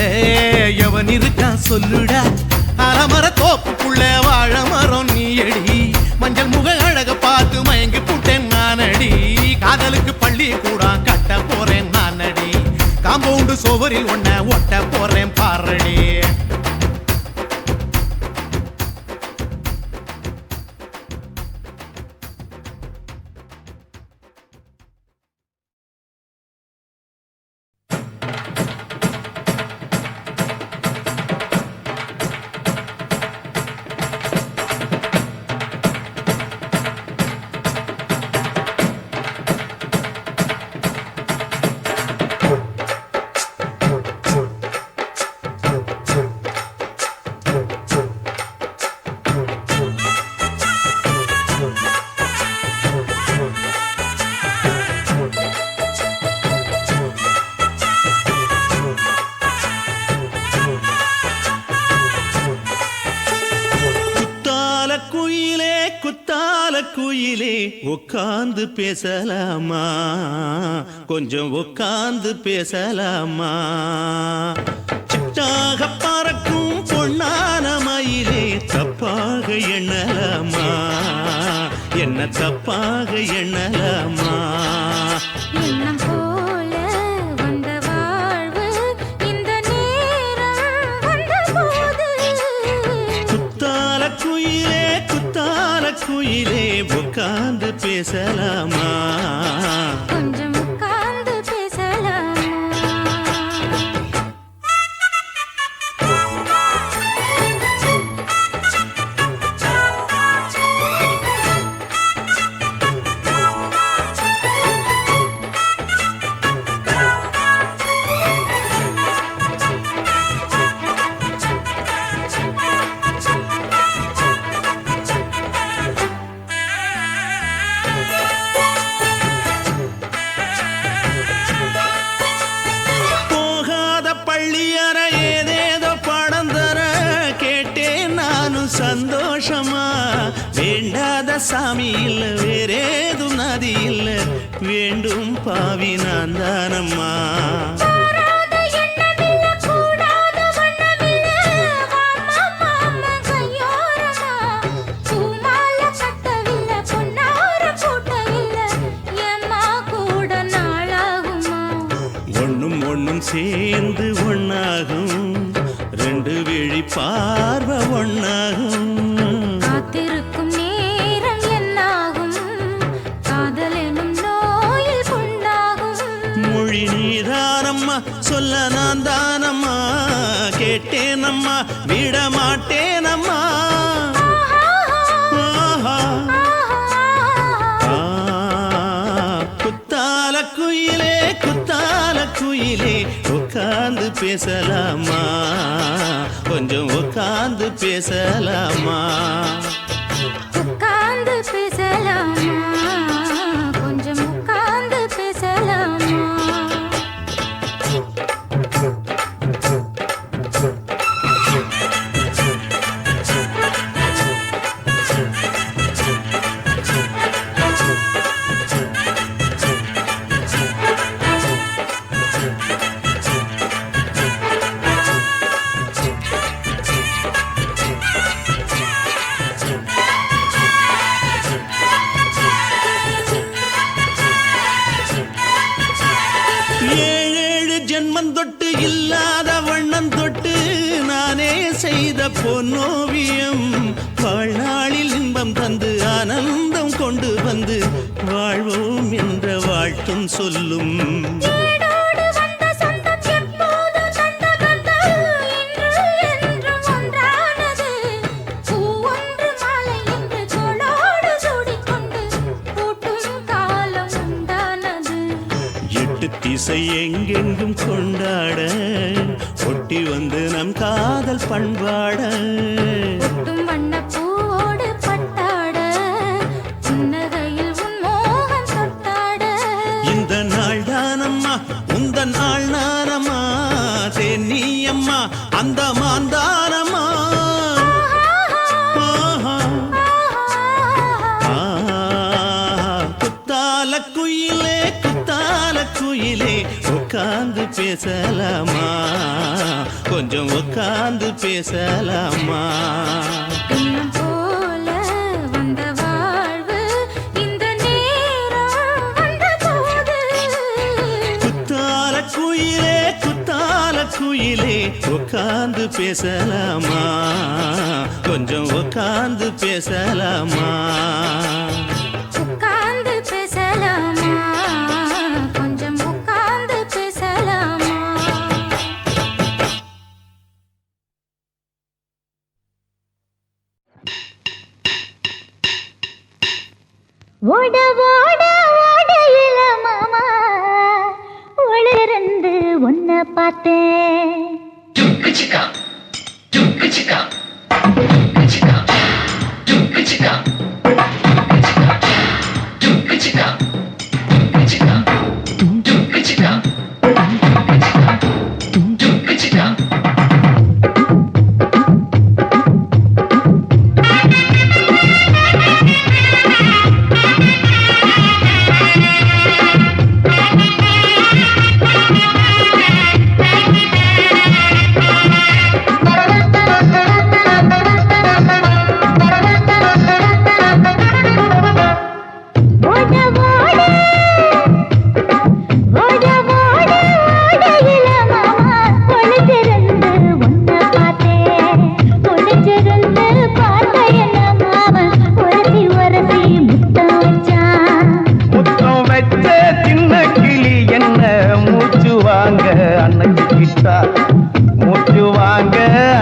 எவன் இருக்கா சொல்லுடா அலமர தோப்புக்குள்ள வாழ மரம் நீயடி மஞ்சள் முக அழக பார்த்து மயங்கி புட்டேன் நானடி காதலுக்கு பள்ளி கூட கட்ட போறேன் நானடி காம்பவுண்டு சுவரில் ஒன்ன ஒட்ட போறேன் பாரடி குயிலே உட்கார்ந்து பேசலாமா கொஞ்சம் உட்கார்ந்து பேசலாமா சிட்டாக பறக்கும் பொன்னான மயிலே தப்பாக எண்ணலாமா என்ன தப்பாக எண்ணலாமா எண்ணம் போல வந்த வாழ்வு இந்த நேரம் வந்தபோது குத்தால குயிலே உட்கார்ந்து பேசலாமா கொஞ்சம் உட்கார்ந்து பேசலாமா சந்தோஷமா வேண்டாத சாமி இல்ல வேறேதும் நதி இல்ல வேண்டும் பாவி நான் தானம்மா ஒண்ணும் ஒண்ணும் சேர்ந்து ஒண்ணாகும் ரெண்டு விழி பார்வை ஒண்ணாகும் காத்திருக்கும் நேரம் என்னாகும் காதல் எனும் நோயில் கொண்டாகும் மொழி நீதானம்மா சொல்ல நான் தானம்மா கேட்டேனம்மா விட மாட்டேனம்மா குத்தால குயிலே உட்கார்ந்து பேசலாமா கொஞ்சம் உட்கார்ந்து பேசலாமா உட்கார்ந்து பேசலாமா கொஞ்சம் உட்கார்ந்து பேசலாமா தொட்டு இல்லாத வண்ணம் தொட்டு நானே செய்த பொன்னோவியம் வாழ்நாளில் இன்பம் தந்து ஆனந்தம் கொண்டு வந்து வாழ்வோம் என்ற வாழ்த்தும் சொல்லும் திசை எங்கெங்கும் கொண்டாட ஒட்டி வந்து நம் காதல் பண்பாட வண்ணப்பூவோடு பட்டாட புன்னகையில் உன் மோகம் தொட்டாட இந்த நாள் தானம்மா உந்த நாள் நானம்மா தென்னியம்மா அந்த மாந்தானம்மா குயிலே உட்கார்ந்து பேசலாமா கொஞ்சம் உட்கார்ந்து பேசலாமா எண்ணம் போல வந்த வாழ்வு இந்த நேரம் வந்தபோது குத்தால குயிலே உட்கார்ந்து பேசலாமா கொஞ்சம் உட்கார்ந்து பேசலாமா உட்கார்ந்து பேசலாமா கொஞ்சம் உட்கார்ந்து பேசலாமா ஓட ஓட ஓடையில மாமா ஒளிருந்து உன்னை பார்த்தேன்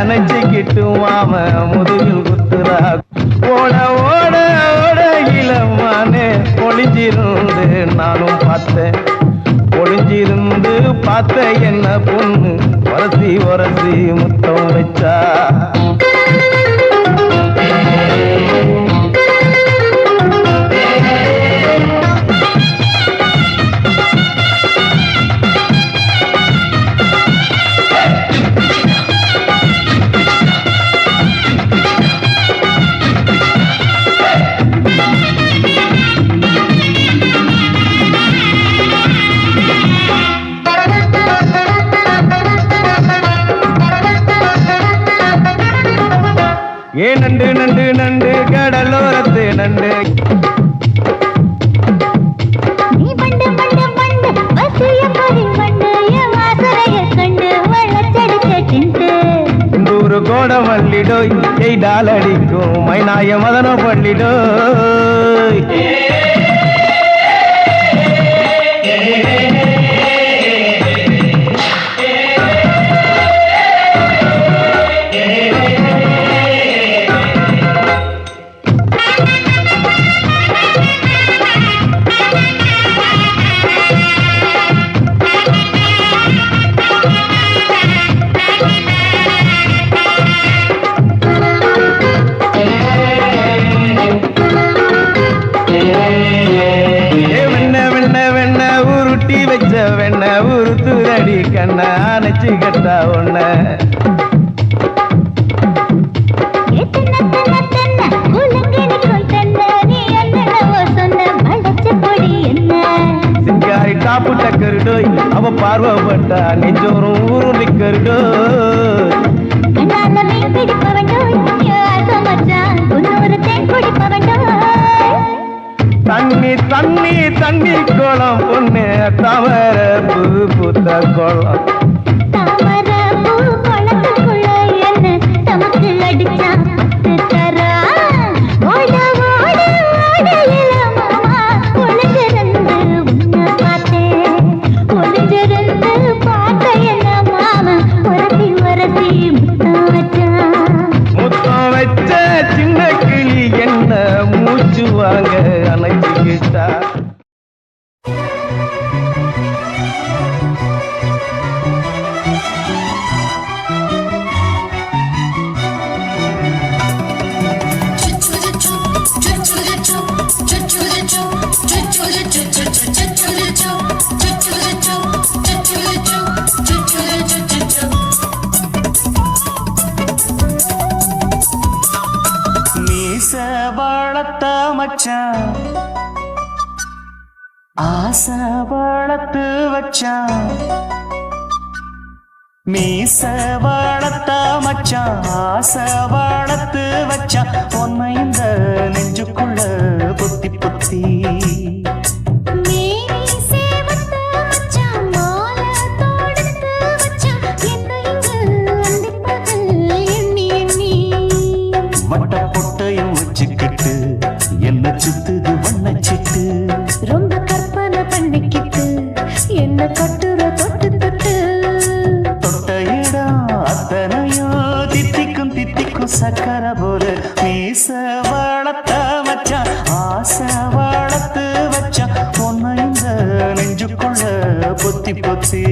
அணைச்சிக்கிட்டு மாம முதுகில் குத்துறா ஓட ஓட ஓட இளமானே ஒளிஞ்சிருந்து நானும் பார்த்தேன் ஒளிஞ்சிருந்து பார்த்த என்ன பொண்ணு வரசி வரசி முத்தம் வச்சா ஏ நண்டு நண்டு நண்டு கடலோரத்து நண்டு நீ பண்டு பண்டு பண்டு வசிய பறி பண்டு என் வாசலைய கண்டு வளச்சடிச்ச திண்டு இந்தூரு கோட மல்லிடோய் எய்டால் அடிக்கும் மைனாய மதன பள்ளிடோய் வெண்ண உருத்துரடி கண்ண அணைச்சி கட்டா ஒண்ண சிங்காரி காப்பு டக்கருடோய் அவ பார்வப்பட்டா நெஞ்சோறும் ஊரு நிக்கருடோய் தண்ணி தண்ணி தண்ணி கோலம் பொண்ணு தவற பூ பூத்த கோலம் தாமர பூ குளத்துக்குள்ள என்ன தமக்கு அடிச்சா தரா ஓட ஓட ஓட இளமாமா ஒளிஞ்சிருந்து உன்னை பார்த்தேன் ஒளிஞ்சிருந்து பார்த்த என்ன மாமா உரசி உரசி முத்தம் வச்ச சின்ன கிளி என்ன மூச்சு வாங்க அணைச்சிக்கிட்டா மச்சான் ஆசை வளர்த்து வச்சான் மீச வளர்த்த மச்சான் ஆசை வளர்த்து வச்சான் பொன்னை இந்த நெஞ்சுக்குள்ள பொத்தி பொத்தி வட்ட பொட்டையும் வச்சுக்கிட்டு என்ன சுத்துது வண்ணச்சிட்டு ரொம்ப கற்பனை பண்ணிக்கிட்டு என்ன கட்டுற தொட்டு தொட்டு தொட்ட இடம் அத்தனையோ தித்திக்கும் தித்திக்கும் சக்கர போல மீச வளர்த்த வச்சான் ஆசை வளர்த்து வச்சான் பொன்னை இந்த நெஞ்சுக்குள்ள பொத்தி பொத்தி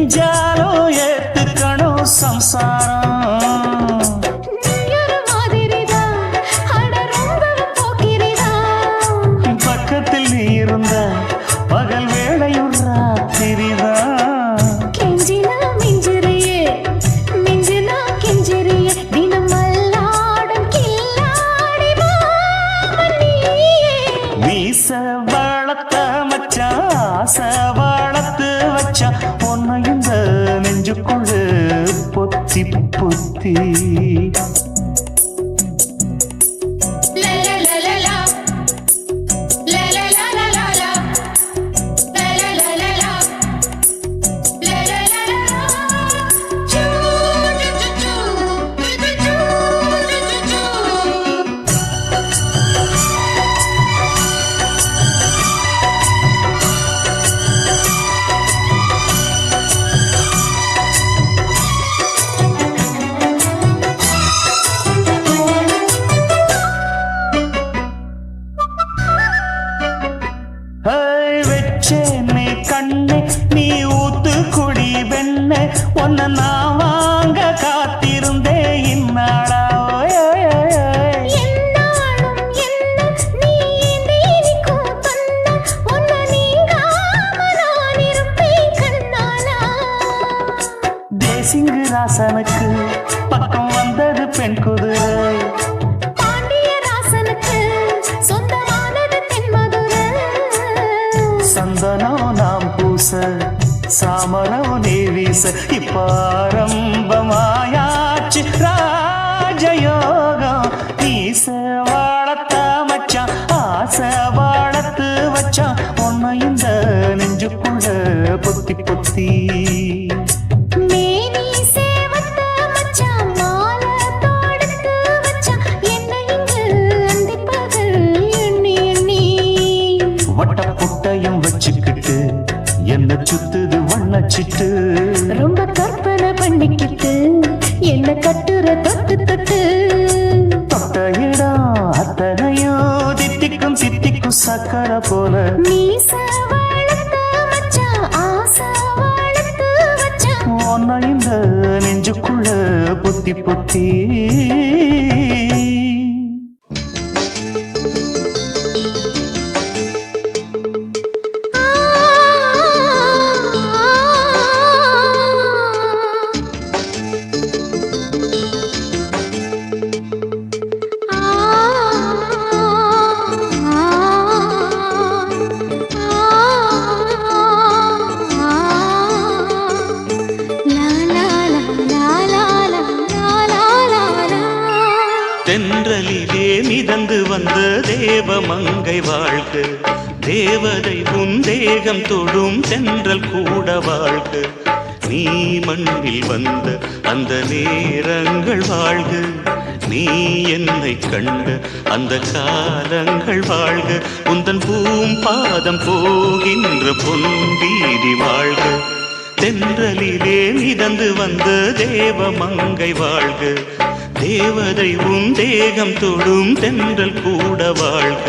செஞ்சாலும் ஏத்துக்கணும் சம்சாரம். நீயொரு மாதிரிதான், அட ரொம்பவும் போக்கிரிதான். பக்கத்தில் நீ இருந்த பகல் வேளையும் ராத்திரிதான். கெஞ்சினா மிஞ்சிறியே, மிஞ்சினா கெஞ்சிறியே, தினம் அல்லாடும் கில்லாடி மாமன் நீயே. மீச வளர்த்த மச்சான் ஆசை வளர்த்து வச்சான் உன்னை இந்த நெஞ்சுக்குள்ள பொத்தி பொத்தி. வெச்சேனே கண்ணே நீ ஊத்து குடி வெண்ணே உன்னை நான் வாங்க காத்திருந்தே இந்நாளா. என்னாலும் என்ன நீ நீக்கும் தந்த, உன்னை நீங்காம நான் இருப்பேன் கண்ணாலா. தேசிங்கு ராசனுக்கு பக்கம் வந்தது பெண் குதிரை. பாண்டிய ராசனுக்கு சொந்தமானது தென்மதுரை. சந்தனம் நாம் பூச சாமரம் நீ வீச இப்பாரம்பமாயாச்சு ராஜயோகம். நீச வாழத்த மச்சான் ஆசை வாழத்து வச்சான் உன்னை இந்த நெஞ்சுக்குள்ள பொத்தி பொத்தி. மேனி சேவத்த மச்சான் மாலை தொடுத்து வச்சான் என்னை இங்கு அந்திப்பகல் எண்ணி எண்ணி. வட்ட புட்டையும் வச்சுக்கிட்டு என்ன சுத்துது வண்ணச்சிட்டு. ரொம்ப கற்பனை பண்ணிக்கிட்டு என்ன கட்டுற தொட்டு தொட்டு. தொட்ட இடம் அத்தனையும் தித்திக்கும் தித்திக்கும் சக்கரை போல. மீச வளர்த்த மச்சான் ஆசை வளர்த்து வச்சான் உன்னை இந்த நெஞ்சுக்குள்ள பொத்தி பொத்தி. தென்றலிலே மிதந்து வந்த தேவமங்கை வாழ்க. தேவதை உன் தேகம் தொடும் தென்றல் கூட வாழ்க. நீ மண்ணில் வந்த அந்த நேரங்கள் வாழ்க. நீ என்னை கண்ட அந்த காலங்கள் வாழ்க. உந்தன் பூம்பாதம் போகின்ற பொன்வீதி வாழ்க. தென்றலிலே மிதந்து வந்த தேவமங்கை வாழ்க. தேவதை உன் தேகம் தொடும் தென்றல் கூட வாழ்க.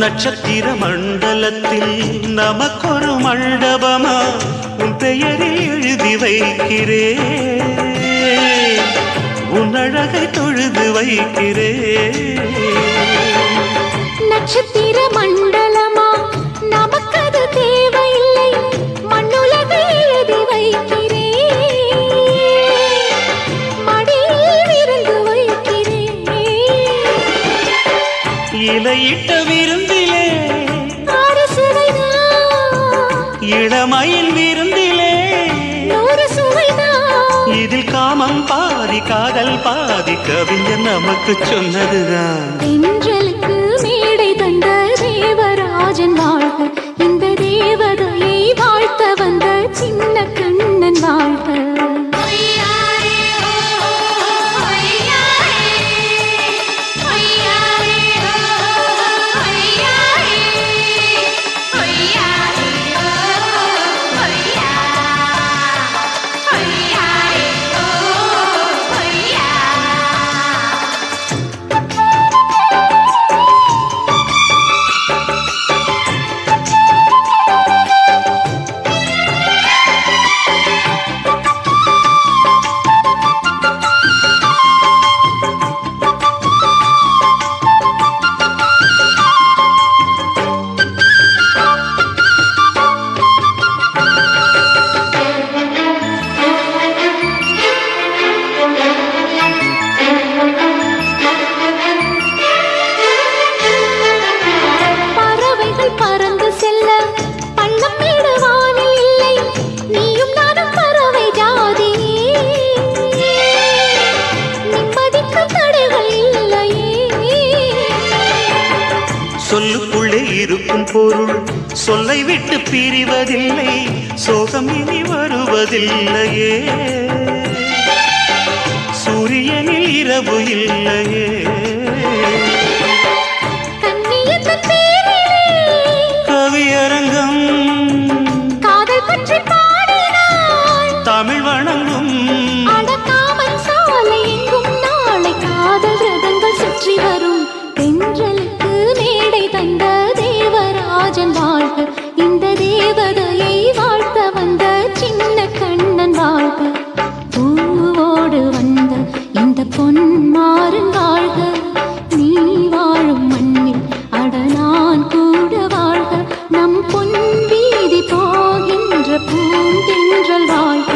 நட்சத்திர மண்டலத்தில் நமக்கொரு மண்டபமா உன் பெயரில் எழுதி வைக்கிறேன். உன் அழகை தொழுது வைக்கிறேன். நட்சத்திர மண்டலமா நமக்கது தேவையில்லை, மண்ணுலகை எழுதி வைக்கிறேன். மடியில் விருந்து வைக்கிறேன். இலையிட்ட விருந்திலே ஆறு சுவைதான் இளமயில் விருந்திலே நூறு சுவைதான் இதில் காமம் பாதி காதல் பாதி கவிஞர் நமக்கு சொன்னதுதான். தென்றலுக்கு மேடை தந்த தேவராஜன் வாழ்க, இந்த தேவதையை வாழ்த்த வந்த சின்ன கண்ணன் வாழ்க. சொல்லுக்குள்ளே இருக்கும் பொருள் சொல்லை விட்டு பிரிவதில்லை, சோகம் இனி வருவதில்லையே, சூரியனில் இரவு இல்லையே. கவியரங்கம் காதல் பற்றி பாடினாள் தமிழ் வணங்கும் அடக்காமல் சாலை எங்கும் நாளை காதல் ரதங்கள் சுற்றி வரும். தென்றலுக்கு மேடை தந்த தேவராஜன் வாழ்க, இந்த தேவதையை வாழ்த்த வந்த சின்ன கண்ணன் வாழ்க. பூவோடு வந்த இந்த பொன்மாறன் வாழ்க, நீ வாழும் மண்ணில் அட நான் கூட வாழ்க, நம் பொன் வீதி போகின்ற பூந்தென்றல் வாழ்க.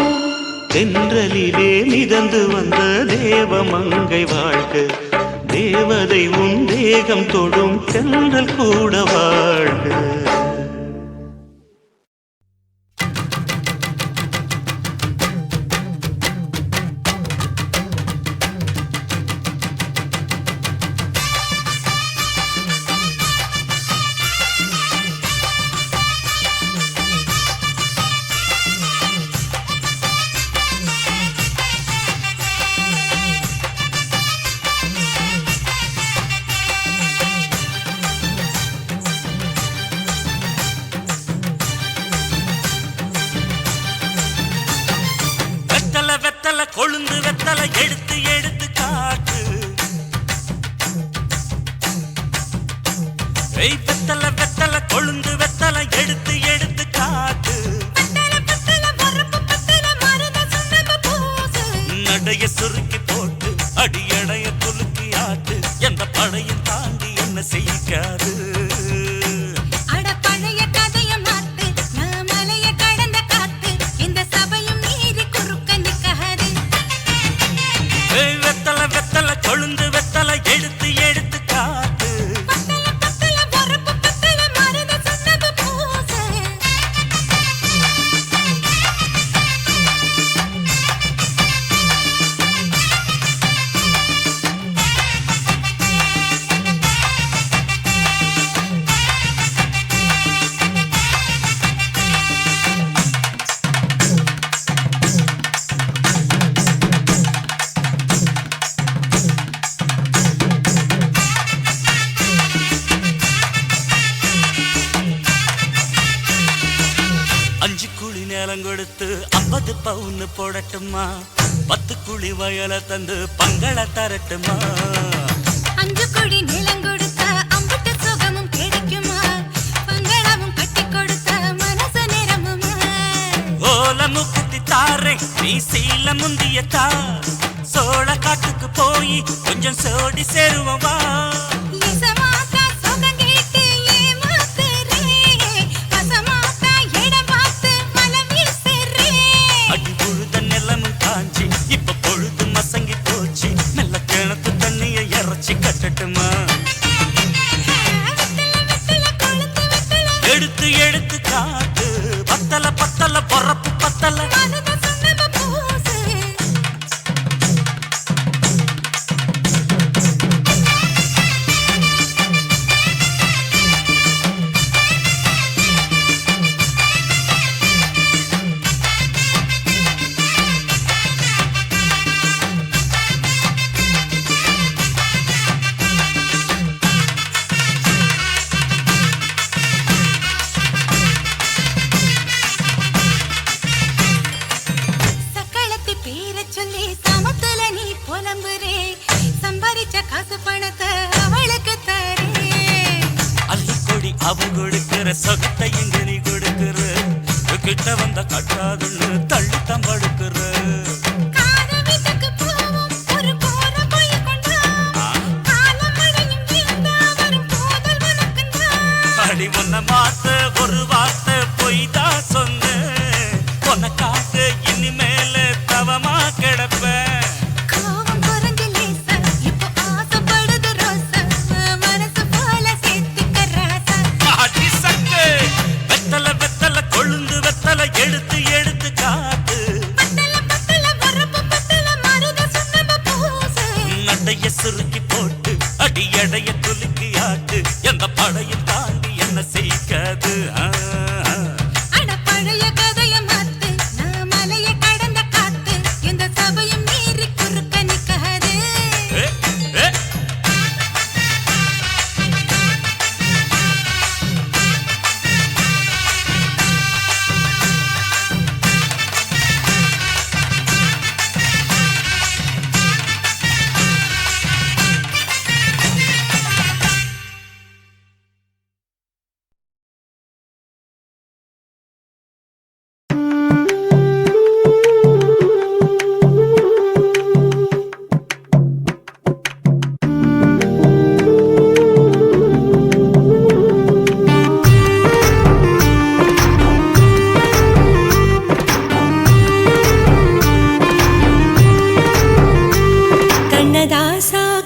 தென்றலிலே மிதந்து வந்த தேவமங்கை வாழ்க, தேவதை உன் தேகம் தொடும் தென்றல் கூட வாழ்க. கொழுந்து வெத்தலை எடுத்து எடுத்து காட்டு, வெத்தலை வெத்தலை கொழுந்து வெத்தலை எடுத்து எடுத்து காட்டு, நடைய சுருக்கி போட்டு அடியடைய குலுக்கி ஆட்டு, எந்த படையும் தாண்டி என்ன செய்யாது. கொழுந்து வெத்தலை எடுத்து எடுத்து காட்டு, கொடுத்து 50 பவுன் போடட்டுமா, 10 குழி வயல தந்து பங்கள தரட்டுமா, 5 குழி நிலம் கொடுத்த அம்புட்டு சுகமும் கிடைக்குமா, பங்களமும் கட்டி கொடுத்த மனச நிரம்புமா, ஓல முக்குத்தி தாரே நீ சீல முந்தியத்தா, சோழ காட்டுக்கு போய் கொஞ்சம் சோடி சேருவா, இப்ப பொழுது மசங்கி போச்சு, நல்ல கிணத்து தண்ணிய இறச்சி கட்டட்டுமா, அவன் கொடுக்கிற சொகத்தை இங்க நீ கொடுக்கிற கிட்ட வந்த கட்டாதுன்னு தள்ளித்தான் படுக்கிற அடி உன்னை மாத்த ஒரு வார்த்தை பொய்தான் சொன்ன உனக்காக இனிமேல தவமா கிடப்பேன் எடுத்து எடுத்து காத்து நடைய சுருக்கி போட்டு அடி எடைய குலுக்கி ஆட்டு எந்த படையும் தாண்டி என்ன செய்யாது பழைய கதைய மாத்து நான் மலைய கடந்த காத்து இந்த சபையும் மீறி குறுக்க நிக்காது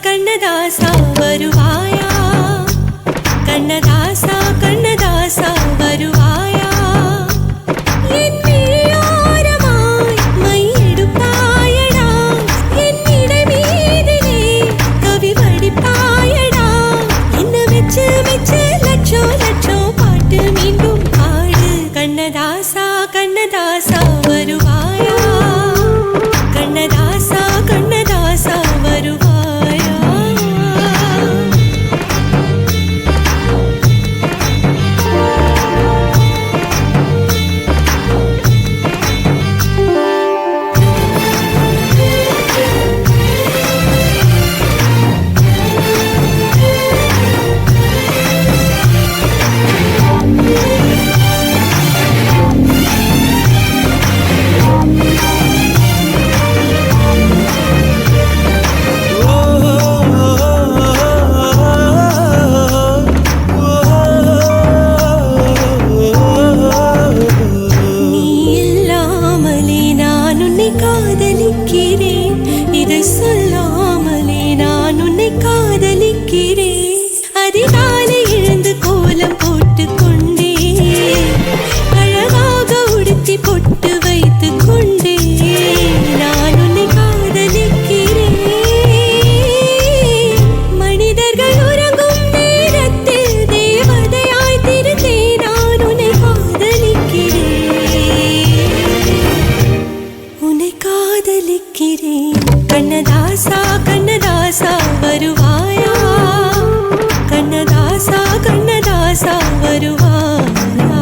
கண்ணதாசா வருவாயா கண்ணதாசா கண்ணதாசா வருவாயா என் விழியோரமாய் மை எடுப்பாயடா என் இடை மீதிலே கவி வடிப்பாயடா என்ன வெச்சு வெச்சு லட்சம் லட்சம் பாட்டு மீண்டும் பாடு கண்ணதாசா கண்ணதாசா வருவாயா கண்ணதாசா கண்ணதாசா வருவாயா கண்ணதாசா கண்ணதாசா வருவாயா கண்ணதாசா கண்ணதாசா வருவாயா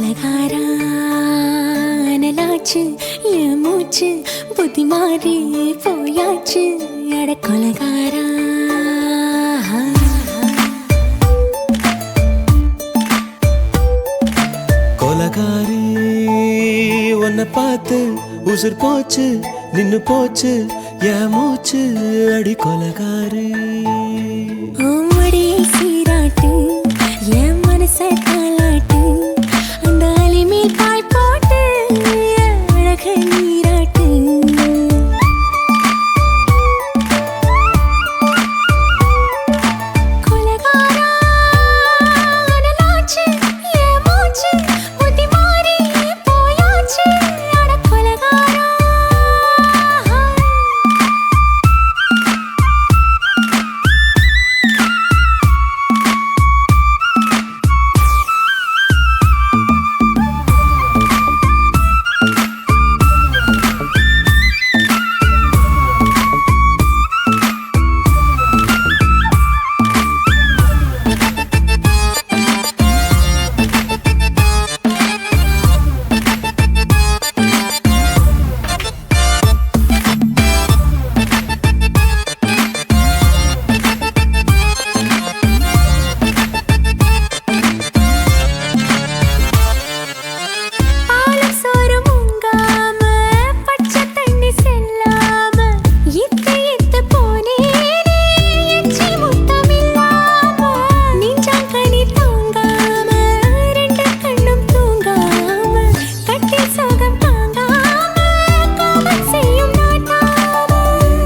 கொலகாரா அனலாச்சு என் மூச்சு புத்தி மாறி போயாச்சு அட கொலகாரா கொலகாரி உன்னை பார்த்து உசுர் போச்சு நின்னு போச்சு என் மூச்சு அடி கொலகாரி ஓமடியை சீராட்டு என் மனச தாளாட்டு அந்த அலிமேல் பாய் போட்டு அழக நீராட்டு கொலகாரா அனலாச்சு என் மூச்சு புத்தி மாறி போயாச்சு அட கொலகாரா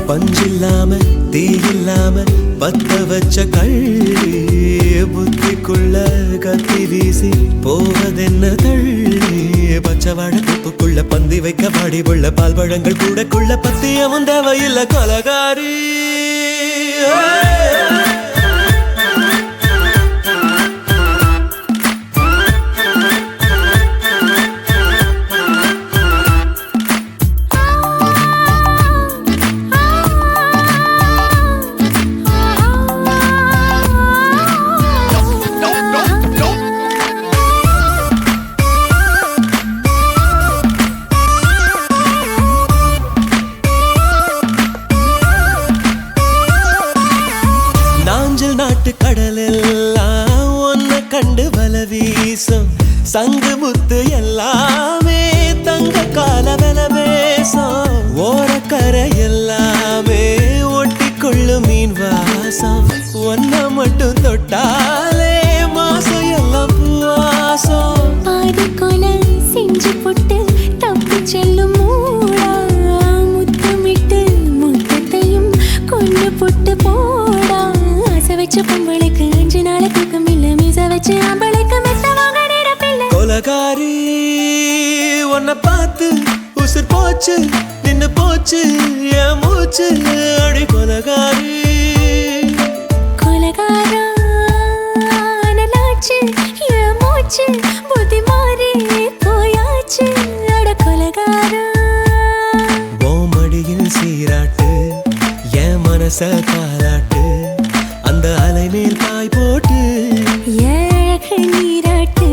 பஞ்சில்லாம தீயில்லாம பத்த வச்ச கள்ளி புத்திக்குள்ள கத்தி வீசி போவதென்ன தள்ளி பச்சவாட துப்புக்குள்ள பந்தி வைக்க பாடி உள்ள பால் பழங்கள் கூடக்குள்ள பத்தியமும் தேவையில்லை கொலகாரி நாட்டு கடலெல்லாம் ஒன்ன கண்டு வல வீசும் சங்கு முத்து எல்லாமே தங்க கால வெல பேசும் ஓரக்கரை எல்லாமே ஒட்டிக்கொள்ளும் மீன் வாசம் ஒன்ன மட்டும் தொட்டாலே மாசம் எல்லாம் பூவாசம் பாதி கொலை செஞ்சு போட்டு தப்பி செல்லும் மூடா முத்தமிட்டு முத்தத்தையும் கொண்டு போட்டு போடா வச்ச பொம்பளைக்கு 5 நாள் தூக்கம் இல்ல மீச வச்சு ஆம்பளைக்கு மெத்த வாங்க நேரப்பில்லை கொலகாரி உன்னை பார்த்து உசுர் போச்சு நின்னு போச்சு என் மூச்சு அடி கொலகாரி கொலகாரா அனலாச்சு என் மூச்சு புத்தி மாறி போயாச்சு அட கொலகாரா ஓமடியில் சீராட்டு என் மனச தாளாட்டு அந்த அலை மேல் பாய் போட்டு ஏழக நீராட்டு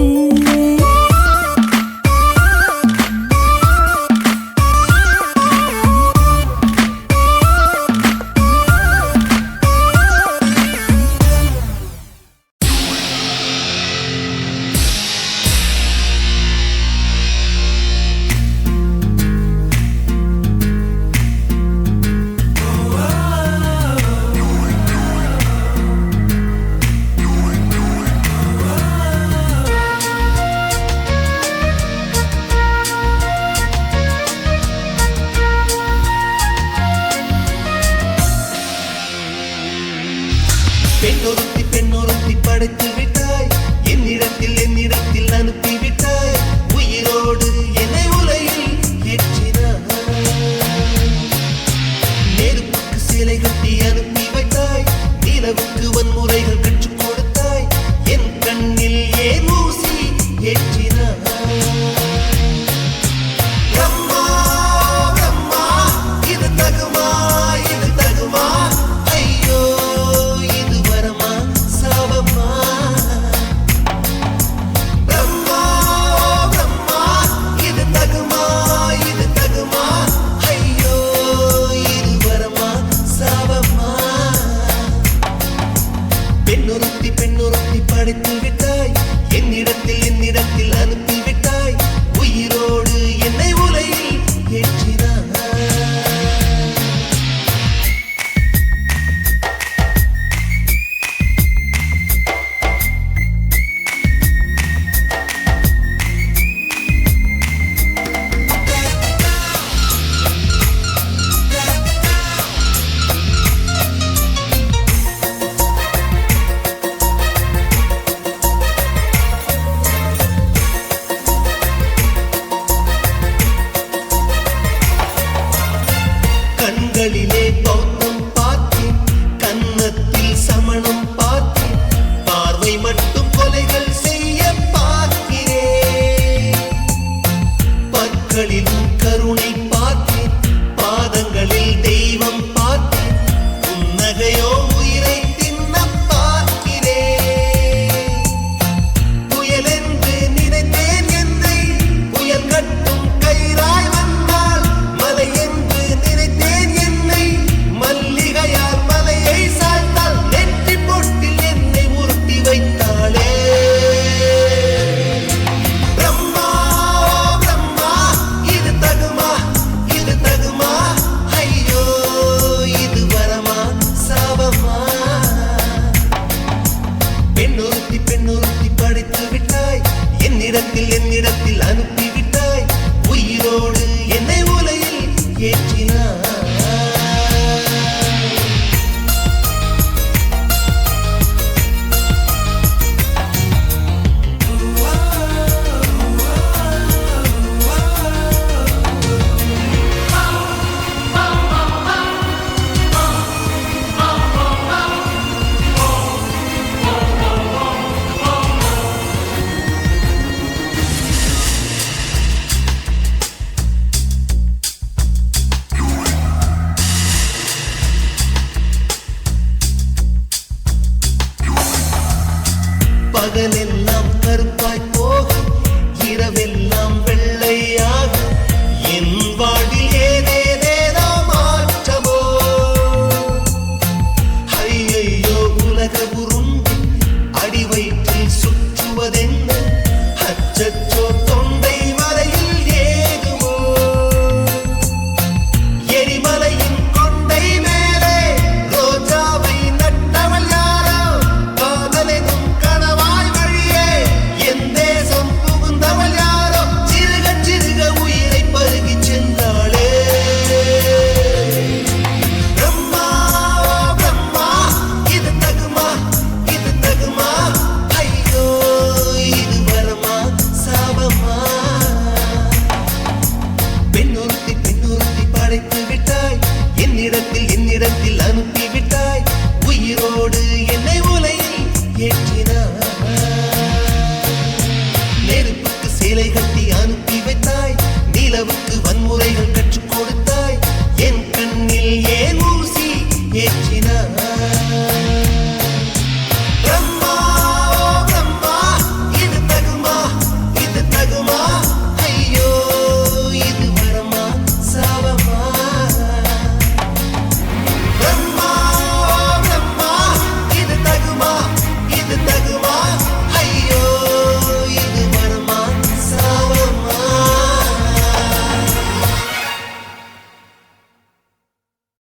என்னிடத்தில் அனுப்ப